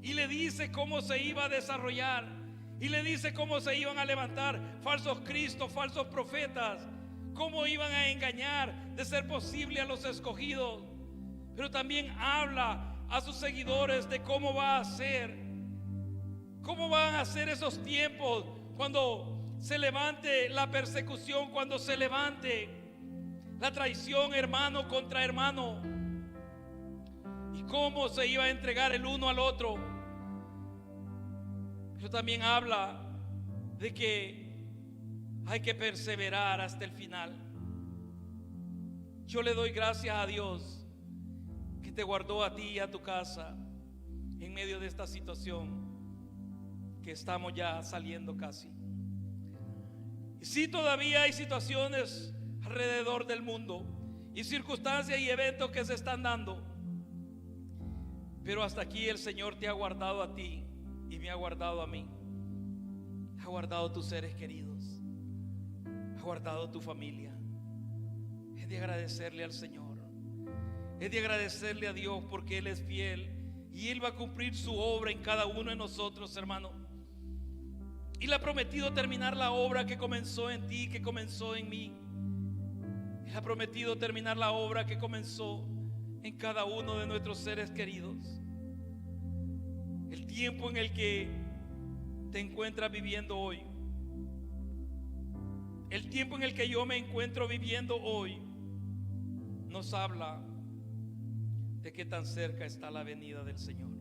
y le dice cómo se iba a desarrollar, y le dice cómo se iban a levantar falsos cristos, falsos profetas, cómo iban a engañar, de ser posible, a los escogidos. Pero también habla a sus seguidores de cómo va a ser, cómo van a ser esos tiempos cuando se levante la persecución, cuando se levante la traición, hermano contra hermano, y cómo se iba a entregar el uno al otro. Pero también habla de que hay que perseverar hasta el final. Yo le doy gracias a Dios que te guardó a ti y a tu casa en medio de esta situación que estamos ya saliendo casi. Y sí, todavía hay situaciones alrededor del mundo y circunstancias y eventos que se están dando, Pero hasta aquí el Señor te ha guardado a ti y me ha guardado a mí. Ha guardado tus seres queridos, ha guardado tu familia. Es de agradecerle al Señor, es de agradecerle a Dios, porque Él es fiel y Él va a cumplir su obra en cada uno de nosotros, hermano. Él ha prometido terminar la obra que comenzó en ti, que comenzó en mí. Él ha prometido terminar la obra que comenzó en cada uno de nuestros seres queridos. El tiempo en el que te encuentras viviendo hoy, el tiempo en el que yo me encuentro viviendo hoy, nos habla de qué tan cerca está la venida del Señor.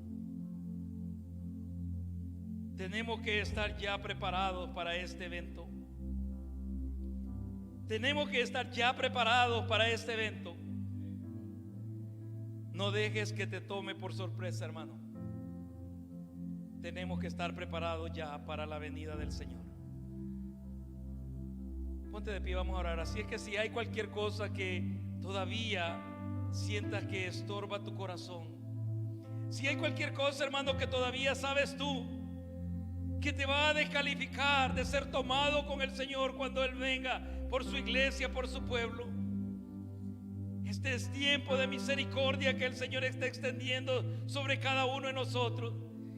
Tenemos que estar ya preparados para este evento. Tenemos que estar ya preparados para este evento. No dejes que te tome por sorpresa, hermano. Tenemos que estar preparados ya para la venida del Señor. Ponte de pie, vamos a orar. Así es que si hay cualquier cosa que todavía sientas que estorba tu corazón, si hay cualquier cosa, hermano, que todavía sabes tú que te va a descalificar de ser tomado con el Señor cuando Él venga por su iglesia, por su pueblo, este es tiempo de misericordia que el Señor está extendiendo sobre cada uno de nosotros.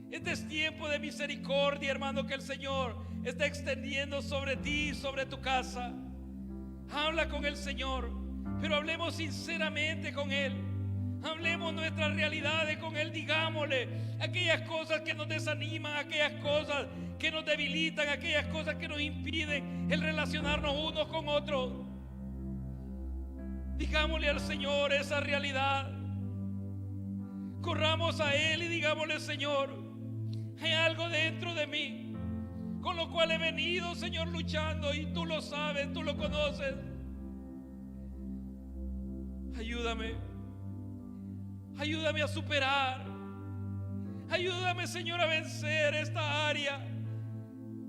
Este es tiempo de misericordia, hermano, que el Señor está extendiendo sobre ti, sobre tu casa. Habla con el Señor, pero hablemos sinceramente con Él. Hablemos nuestras realidades con Él. Digámosle aquellas cosas que nos desaniman, aquellas cosas que nos debilitan, aquellas cosas que nos impiden el relacionarnos unos con otros. Digámosle al Señor esa realidad. Corramos a Él y digámosle: Señor, hay algo dentro de mí con lo cual he venido, Señor, luchando, y tú lo sabes, tú lo conoces. Ayúdame, ayúdame a superar. Ayúdame, Señor, a vencer esta área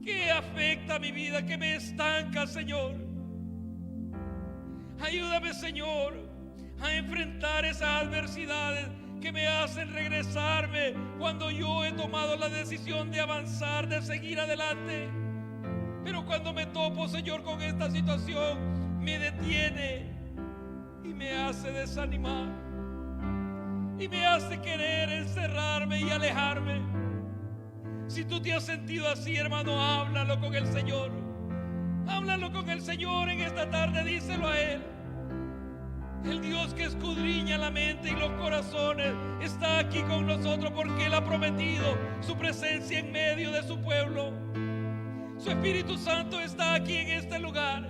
que afecta a mi vida, que me estanca, Señor. Ayúdame, Señor, a enfrentar esas adversidades que me hacen regresarme cuando yo he tomado la decisión de avanzar, de seguir adelante. Pero cuando me topo, Señor, con esta situación, me detiene y me hace desanimar y me hace querer encerrarme y alejarme. Si tú te has sentido así, hermano, háblalo con el Señor. Háblalo con el Señor en esta tarde, díselo a Él. El Dios que escudriña la mente y los corazones está aquí con nosotros, porque Él ha prometido su presencia en medio de su pueblo. Su Espíritu Santo está aquí en este lugar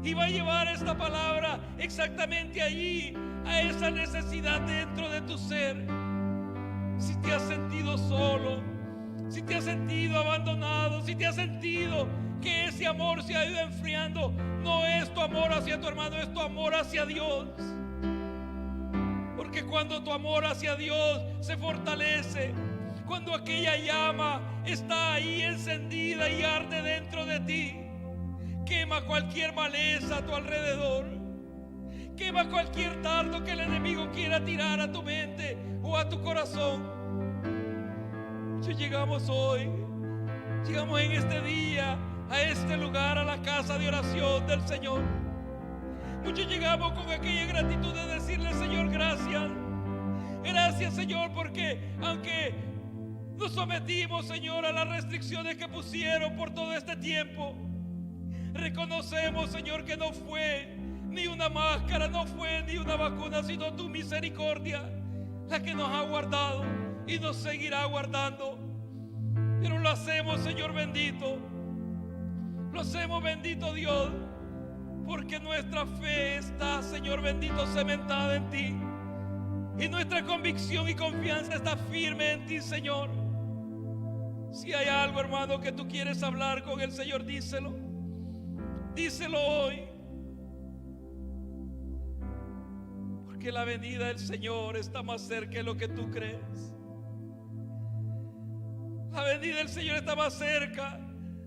y va a llevar esta palabra exactamente allí, a esa necesidad dentro de tu ser. Si te has sentido solo, si te has sentido abandonado, si te has sentido que ese amor se ha ido enfriando, no es tu amor hacia tu hermano, es tu amor hacia Dios. Porque cuando tu amor hacia Dios se fortalece, cuando aquella llama está ahí encendida y arde dentro de ti, quema cualquier maleza a tu alrededor, quema cualquier dardo que el enemigo quiera tirar a tu mente o a tu corazón. Llegamos hoy, llegamos en este día a este lugar, a la casa de oración del Señor. Muchos llegamos con aquella gratitud de decirle: Señor, gracias. Gracias, Señor, porque aunque nos sometimos, Señor, a las restricciones que pusieron por todo este tiempo, reconocemos, Señor, que no fue ni una máscara, no fue ni una vacuna, sino tu misericordia la que nos ha guardado y nos seguirá guardando. Pero lo hacemos, Señor bendito, lo hacemos, bendito Dios, porque nuestra fe está, Señor bendito, cementada en ti, y nuestra convicción y confianza está firme en ti, Señor. Si hay algo, hermano, que tú quieres hablar con el Señor, díselo. Díselo hoy, porque la venida del Señor está más cerca de lo que tú crees. La venida del Señor está más cerca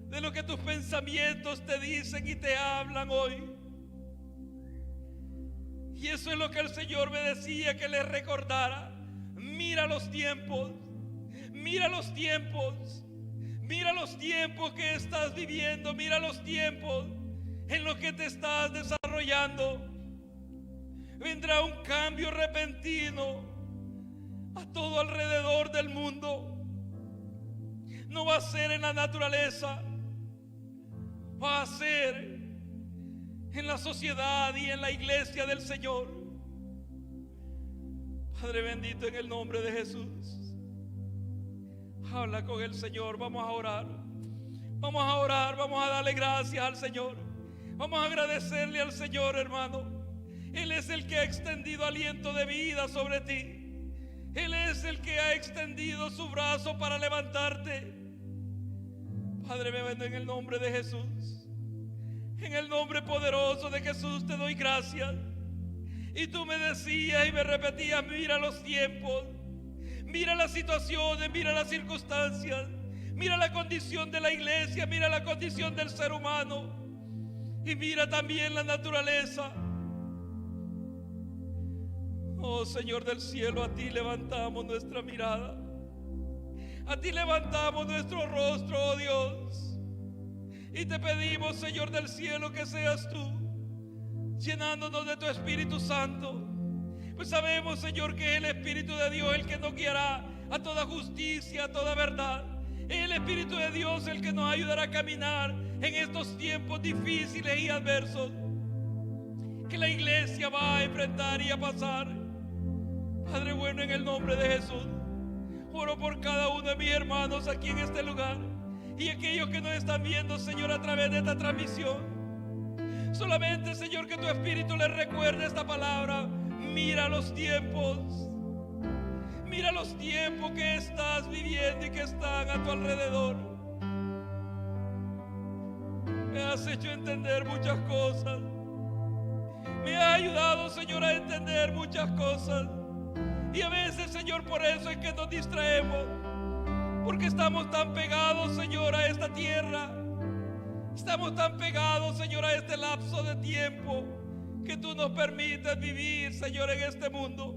de lo que tus pensamientos te dicen y te hablan hoy. Y eso es lo que el Señor me decía que le recordara. Mira los tiempos, mira los tiempos, mira los tiempos que estás viviendo, mira los tiempos en los que te estás desarrollando. Vendrá un cambio repentino a todo alrededor del mundo. No va a ser en la naturaleza, va a ser en la sociedad y en la iglesia del Señor. Padre bendito, en el nombre de Jesús, habla con el Señor. Vamos a orar, vamos a orar, vamos a darle gracias al Señor. Vamos a agradecerle al Señor, hermano. Él es el que ha extendido aliento de vida sobre ti. Él es el que ha extendido su brazo para levantarte. Padre, me bendigo en el nombre de Jesús. En el nombre poderoso de Jesús te doy gracias. Y tú me decías y me repetías: mira los tiempos, mira las situaciones, mira las circunstancias, mira la condición de la iglesia, mira la condición del ser humano, y mira también la naturaleza. Oh Señor del cielo, a ti levantamos nuestra mirada, a ti levantamos nuestro rostro, oh Dios, y te pedimos, Señor del cielo, que seas tú llenándonos de tu Espíritu Santo. Pues sabemos, Señor, que es el Espíritu de Dios el que nos guiará a toda justicia, a toda verdad. Es el Espíritu de Dios el que nos ayudará a caminar en estos tiempos difíciles y adversos que la iglesia va a enfrentar y a pasar. Padre bueno, en el nombre de Jesús, oro por cada uno de mis hermanos aquí en este lugar y aquellos que nos están viendo, Señor, a través de esta transmisión. Solamente, Señor, que tu Espíritu les recuerde esta palabra. Mira los tiempos, mira los tiempos que estás viviendo y que están a tu alrededor. Me has hecho entender muchas cosas. Me has ayudado, Señor, a entender muchas cosas. Y a veces, Señor, por eso es que nos distraemos, porque estamos tan pegados, Señor, a esta tierra. Estamos tan pegados, Señor, a este lapso de tiempo que tú nos permites vivir, Señor, en este mundo,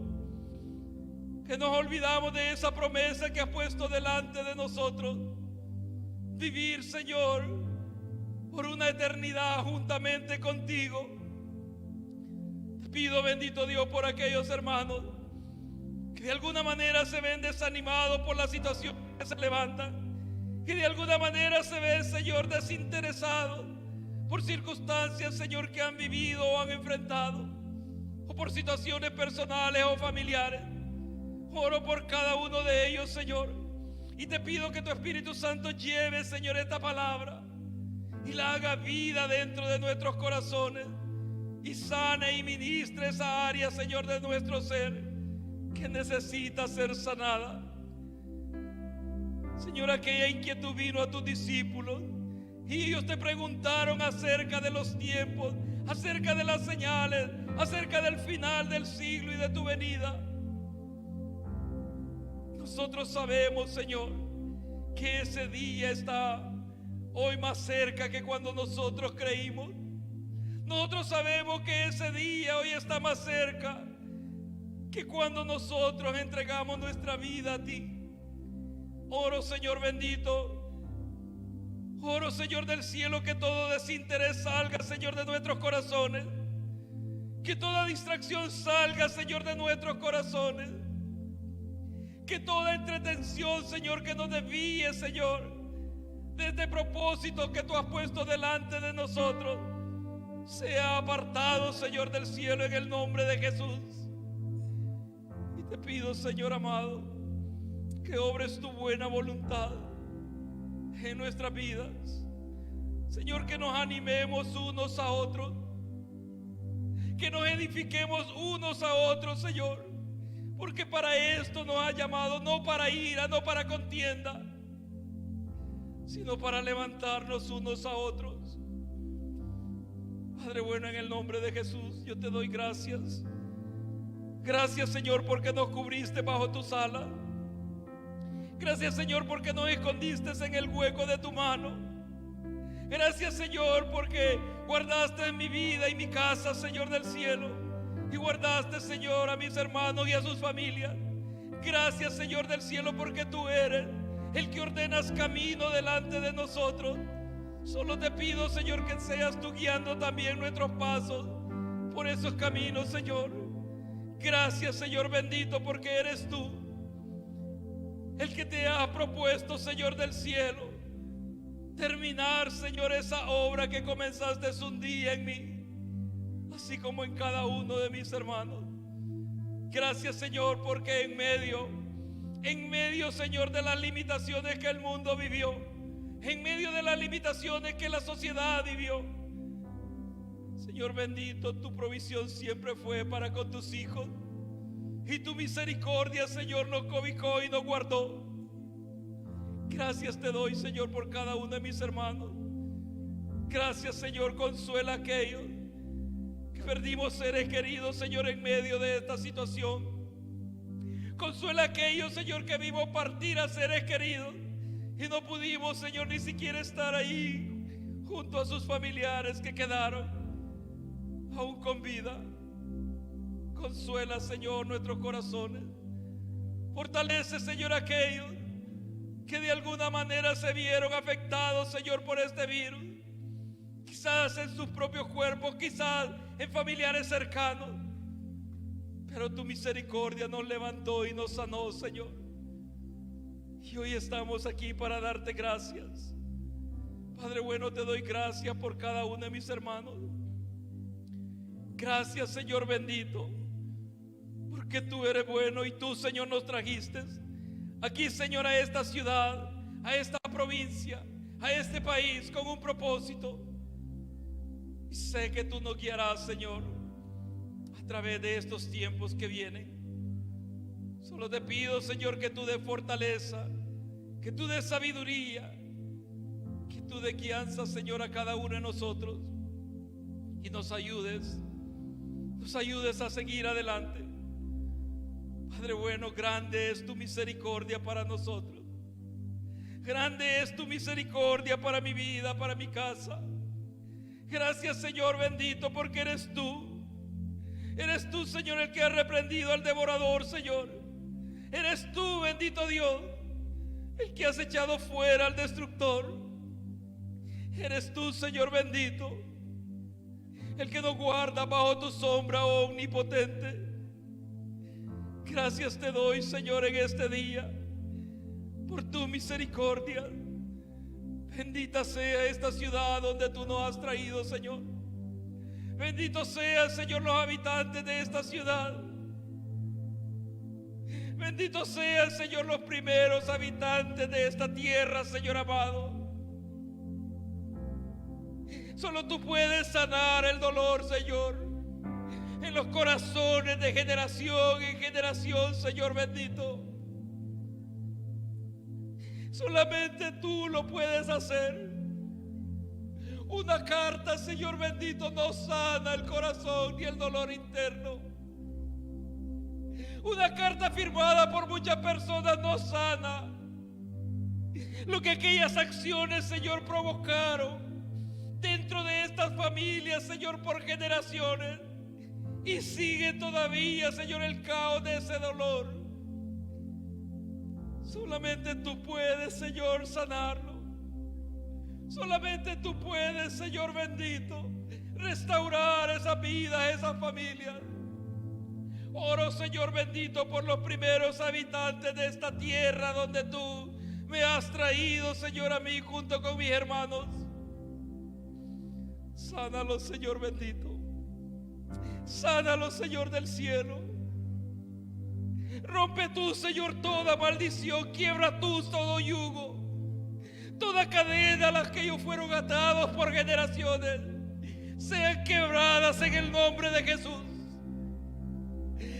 que nos olvidamos de esa promesa que has puesto delante de nosotros. Vivir, Señor, por una eternidad juntamente contigo. Te pido, bendito Dios, por aquellos hermanos que de alguna manera se ven desanimados por la situación que se levanta, que de alguna manera se ven, Señor, desinteresados por circunstancias, Señor, que han vivido o han enfrentado, o por situaciones personales o familiares. Oro por cada uno de ellos, Señor, y te pido que tu Espíritu Santo lleve, Señor, esta palabra y la haga vida dentro de nuestros corazones y sane y ministre esa área, Señor, de nuestro ser que necesita ser sanada. Señor, aquella inquietud vino a tus discípulos y ellos te preguntaron acerca de los tiempos, acerca de las señales, acerca del final del siglo y de tu venida. Nosotros sabemos, Señor, que ese día está hoy más cerca que cuando nosotros creímos. Nosotros sabemos que ese día hoy está más cerca que cuando nosotros entregamos nuestra vida a ti. Oro, Señor bendito, oro, Señor del cielo, que todo desinterés salga, Señor, de nuestros corazones, que toda distracción salga, Señor, de nuestros corazones, que toda entretención, Señor, que nos desvíe, Señor, de este propósito que tú has puesto delante de nosotros, sea apartado, Señor del cielo, en el nombre de Jesús. Y te pido, Señor amado, que obres tu buena voluntad en nuestras vidas. Señor, que nos animemos unos a otros, que nos edifiquemos unos a otros, Señor, porque para esto nos ha llamado, no para ira, no para contienda, sino para levantarnos unos a otros. Padre bueno, en el nombre de Jesús, yo te doy gracias. Gracias, Señor, porque nos cubriste bajo tus alas. Gracias, Señor, porque nos escondiste en el hueco de tu mano. Gracias, Señor, porque guardaste en mi vida y mi casa, Señor del cielo, y guardaste, Señor, a mis hermanos y a sus familias. Gracias, Señor del cielo, porque tú eres el que ordenas camino delante de nosotros. Solo te pido, Señor, que seas tú guiando también nuestros pasos por esos caminos, Señor. Gracias, Señor bendito, porque eres tú el que te ha propuesto, Señor del cielo, terminar, Señor, esa obra que comenzaste un día en mí, así como en cada uno de mis hermanos. Gracias, Señor, porque en medio, Señor, de las limitaciones que el mundo vivió, en medio de las limitaciones que la sociedad vivió, Señor bendito, tu provisión siempre fue para con tus hijos, y tu misericordia, Señor, nos cobijó y nos guardó. Gracias te doy, Señor, por cada uno de mis hermanos. Gracias, Señor, consuela a aquellos que perdimos seres queridos, Señor, en medio de esta situación. Consuela a aquellos, Señor, que vimos partir a seres queridos y no pudimos, Señor, ni siquiera estar ahí junto a sus familiares que quedaron aún con vida. Consuela, Señor, nuestros corazones. Fortalece, Señor, a aquellos que de alguna manera se vieron afectados, Señor, por este virus. Quizás en sus propios cuerpos, quizás en familiares cercanos. Pero tu misericordia nos levantó y nos sanó, Señor. Y hoy estamos aquí para darte gracias. Padre bueno, te doy gracias por cada uno de mis hermanos. Gracias, Señor bendito, porque tú eres bueno y tú, Señor, nos trajiste aquí, Señor, a esta ciudad, a esta provincia, a este país con un propósito. Y sé que tú nos guiarás, Señor, a través de estos tiempos que vienen. Solo te pido, Señor, que tú des fortaleza, que tú des sabiduría, que tú des guianza, Señor, a cada uno de nosotros, y nos ayudes a seguir adelante. Padre bueno, grande es tu misericordia para nosotros. Grande es tu misericordia para mi vida, para mi casa. Gracias, Señor bendito, porque eres tú. Eres tú, Señor, el que ha reprendido al devorador, Señor. Eres tú, bendito Dios, el que has echado fuera al destructor. Eres tú, Señor bendito, el que nos guarda bajo tu sombra, oh omnipotente. Gracias te doy, Señor, en este día por tu misericordia. Bendita sea esta ciudad donde tú nos has traído, Señor. Bendito sea, Señor, los habitantes de esta ciudad. Bendito sea, Señor, los primeros habitantes de esta tierra, Señor amado. Solo tú puedes sanar el dolor, Señor, en los corazones de generación en generación, Señor bendito. Solamente tú lo puedes hacer. Una carta, Señor bendito, no sana el corazón ni el dolor interno. Una carta firmada por muchas personas no sana lo que aquellas acciones, Señor, provocaron dentro de estas familias, Señor, por generaciones. Y sigue todavía, Señor, el caos de ese dolor. Solamente tú puedes, Señor, sanarlo. Solamente tú puedes, Señor bendito, restaurar esa vida, esa familia. Oro, Señor bendito, por los primeros habitantes de esta tierra donde tú me has traído, Señor, a mí junto con mis hermanos. Sánalo, Señor bendito. Sánalo, Señor del cielo. Rompe tú, Señor, toda maldición. Quiebra tú todo yugo, toda cadena a las que ellos fueron atados por generaciones, sean quebradas en el nombre de Jesús.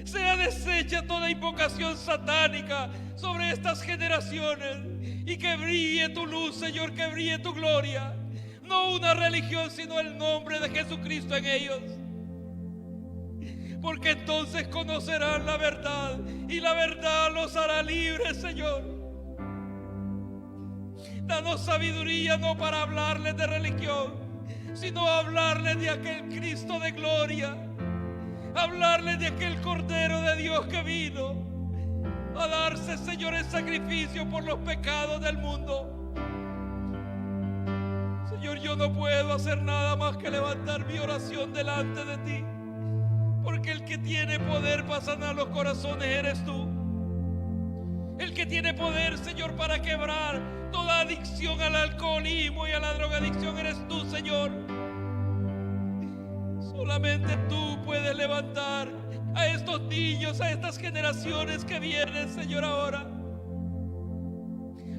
Sea deshecha toda invocación satánica sobre estas generaciones, y que brille tu luz, Señor, que brille tu gloria. No una religión, sino el nombre de Jesucristo en ellos. Porque entonces conocerán la verdad, y la verdad los hará libres, Señor. Danos sabiduría, no para hablarles de religión, sino hablarles de aquel Cristo de gloria. Hablarles de aquel Cordero de Dios que vino a darse, Señor, en sacrificio por los pecados del mundo. Señor, yo no puedo hacer nada más que levantar mi oración delante de ti, porque el que tiene poder para sanar los corazones eres tú. El que tiene poder, Señor, para quebrar toda adicción al alcoholismo y a la drogadicción eres tú, Señor. Solamente tú puedes levantar a estos niños, a estas generaciones que vienen, Señor, ahora.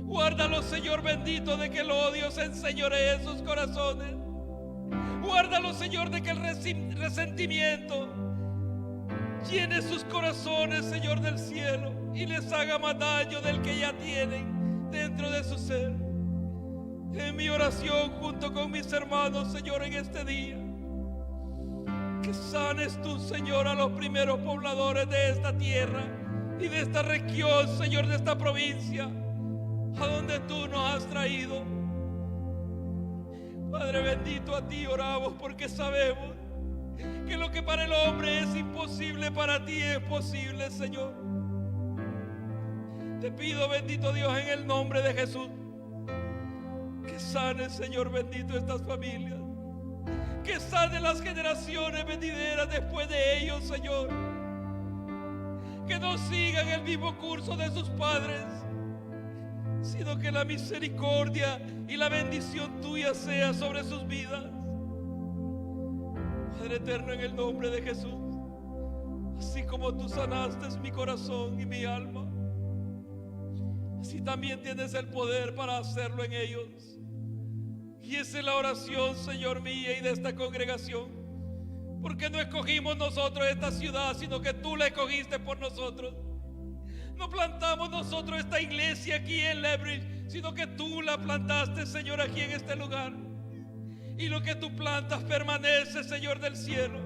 Guárdalos, Señor bendito, de que el odio se enseñoree en sus corazones. Guárdalos, Señor, de que el resentimiento llene sus corazones, Señor del cielo, y les haga más daño del que ya tienen dentro de su ser. En mi oración junto con mis hermanos, Señor, en este día, que sanes tú, Señor, a los primeros pobladores de esta tierra y de esta región, Señor, de esta provincia, a donde tú nos has traído. Padre bendito, a ti oramos porque sabemos que lo que para el hombre es imposible, para ti es posible, Señor. Te pido, bendito Dios, en el nombre de Jesús, que sane, Señor bendito, estas familias, que sane las generaciones venideras después de ellos, Señor, que no sigan el mismo curso de sus padres, sino que la misericordia y la bendición tuya sea sobre sus vidas. Padre eterno, en el nombre de Jesús, así como tú sanaste mi corazón y mi alma, así también tienes el poder para hacerlo en ellos. Y esa es la oración, Señor, mía y de esta congregación, porque no escogimos nosotros esta ciudad, sino que tú la escogiste por nosotros. No plantamos nosotros esta iglesia aquí en Lebridge, sino que tú la plantaste, Señor, aquí en este lugar. Y lo que tú plantas permanece, Señor del cielo.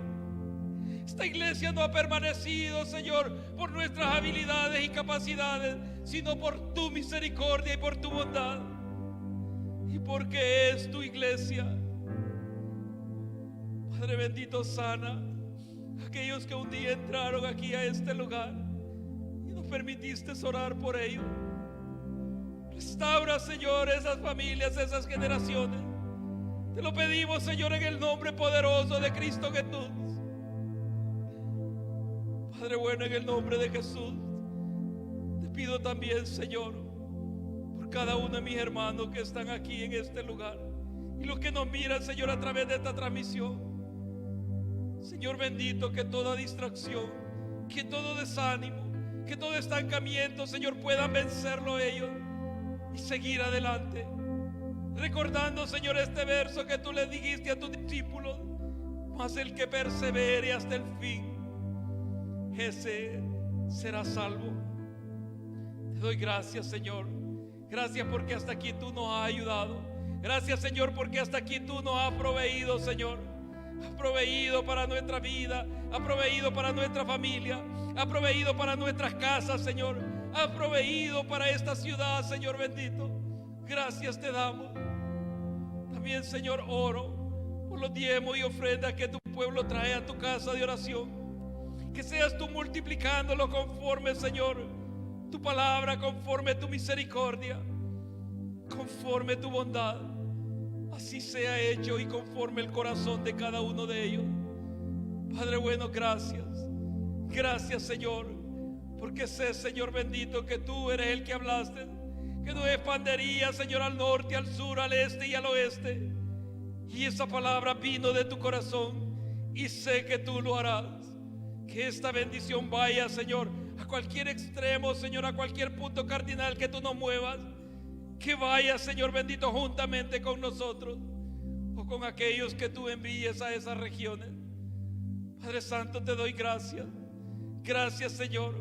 Esta iglesia no ha permanecido, Señor, por nuestras habilidades y capacidades, sino por tu misericordia y por tu bondad. Y porque es tu iglesia. Padre bendito, sana a aquellos que un día entraron aquí a este lugar y nos permitiste orar por ellos. Restaura, Señor, esas familias, esas generaciones. Te lo pedimos, Señor, en el nombre poderoso de Cristo Jesús. Padre bueno, en el nombre de Jesús, te pido también, Señor, por cada uno de mis hermanos que están aquí en este lugar y los que nos miran, Señor, a través de esta transmisión. Señor bendito, que toda distracción, que todo desánimo, que todo estancamiento, Señor, puedan vencerlo ellos y seguir adelante. Recordando, Señor, este verso que tú le dijiste a tus discípulos: mas el que persevere hasta el fin, ese será salvo. Te doy gracias, Señor. Gracias porque hasta aquí tú nos has ayudado. Gracias, Señor, porque hasta aquí tú nos has proveído, Señor. Has proveído para nuestra vida, has proveído para nuestra familia, has proveído para nuestras casas, Señor. Has proveído para esta ciudad, Señor bendito. Gracias te damos. También, Señor, oro por los diezmos y ofrendas que tu pueblo trae a tu casa de oración. Que seas tú multiplicándolo conforme, Señor, tu palabra, conforme tu misericordia, conforme tu bondad. Así sea hecho y conforme el corazón de cada uno de ellos. Padre bueno, gracias. Gracias, Señor, porque sé, Señor bendito, que tú eres el que hablaste, que no expandería, Señor, al norte, al sur, al este y al oeste. Y esa palabra vino de tu corazón y sé que tú lo harás. Que esta bendición vaya, Señor, a cualquier extremo, Señor, a cualquier punto cardinal que tú nos muevas. Que vaya, Señor bendito, juntamente con nosotros o con aquellos que tú envíes a esas regiones. Padre Santo, te doy gracias. Gracias, Señor,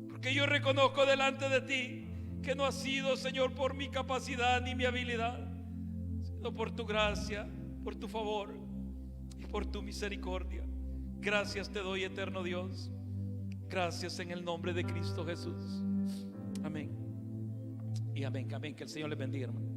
porque yo reconozco delante de ti que no ha sido, Señor, por mi capacidad ni mi habilidad, sino por tu gracia, por tu favor y por tu misericordia. Gracias te doy, eterno Dios. Gracias en el nombre de Cristo Jesús. Amén. Y amén, amén. Que el Señor les bendiga, hermano.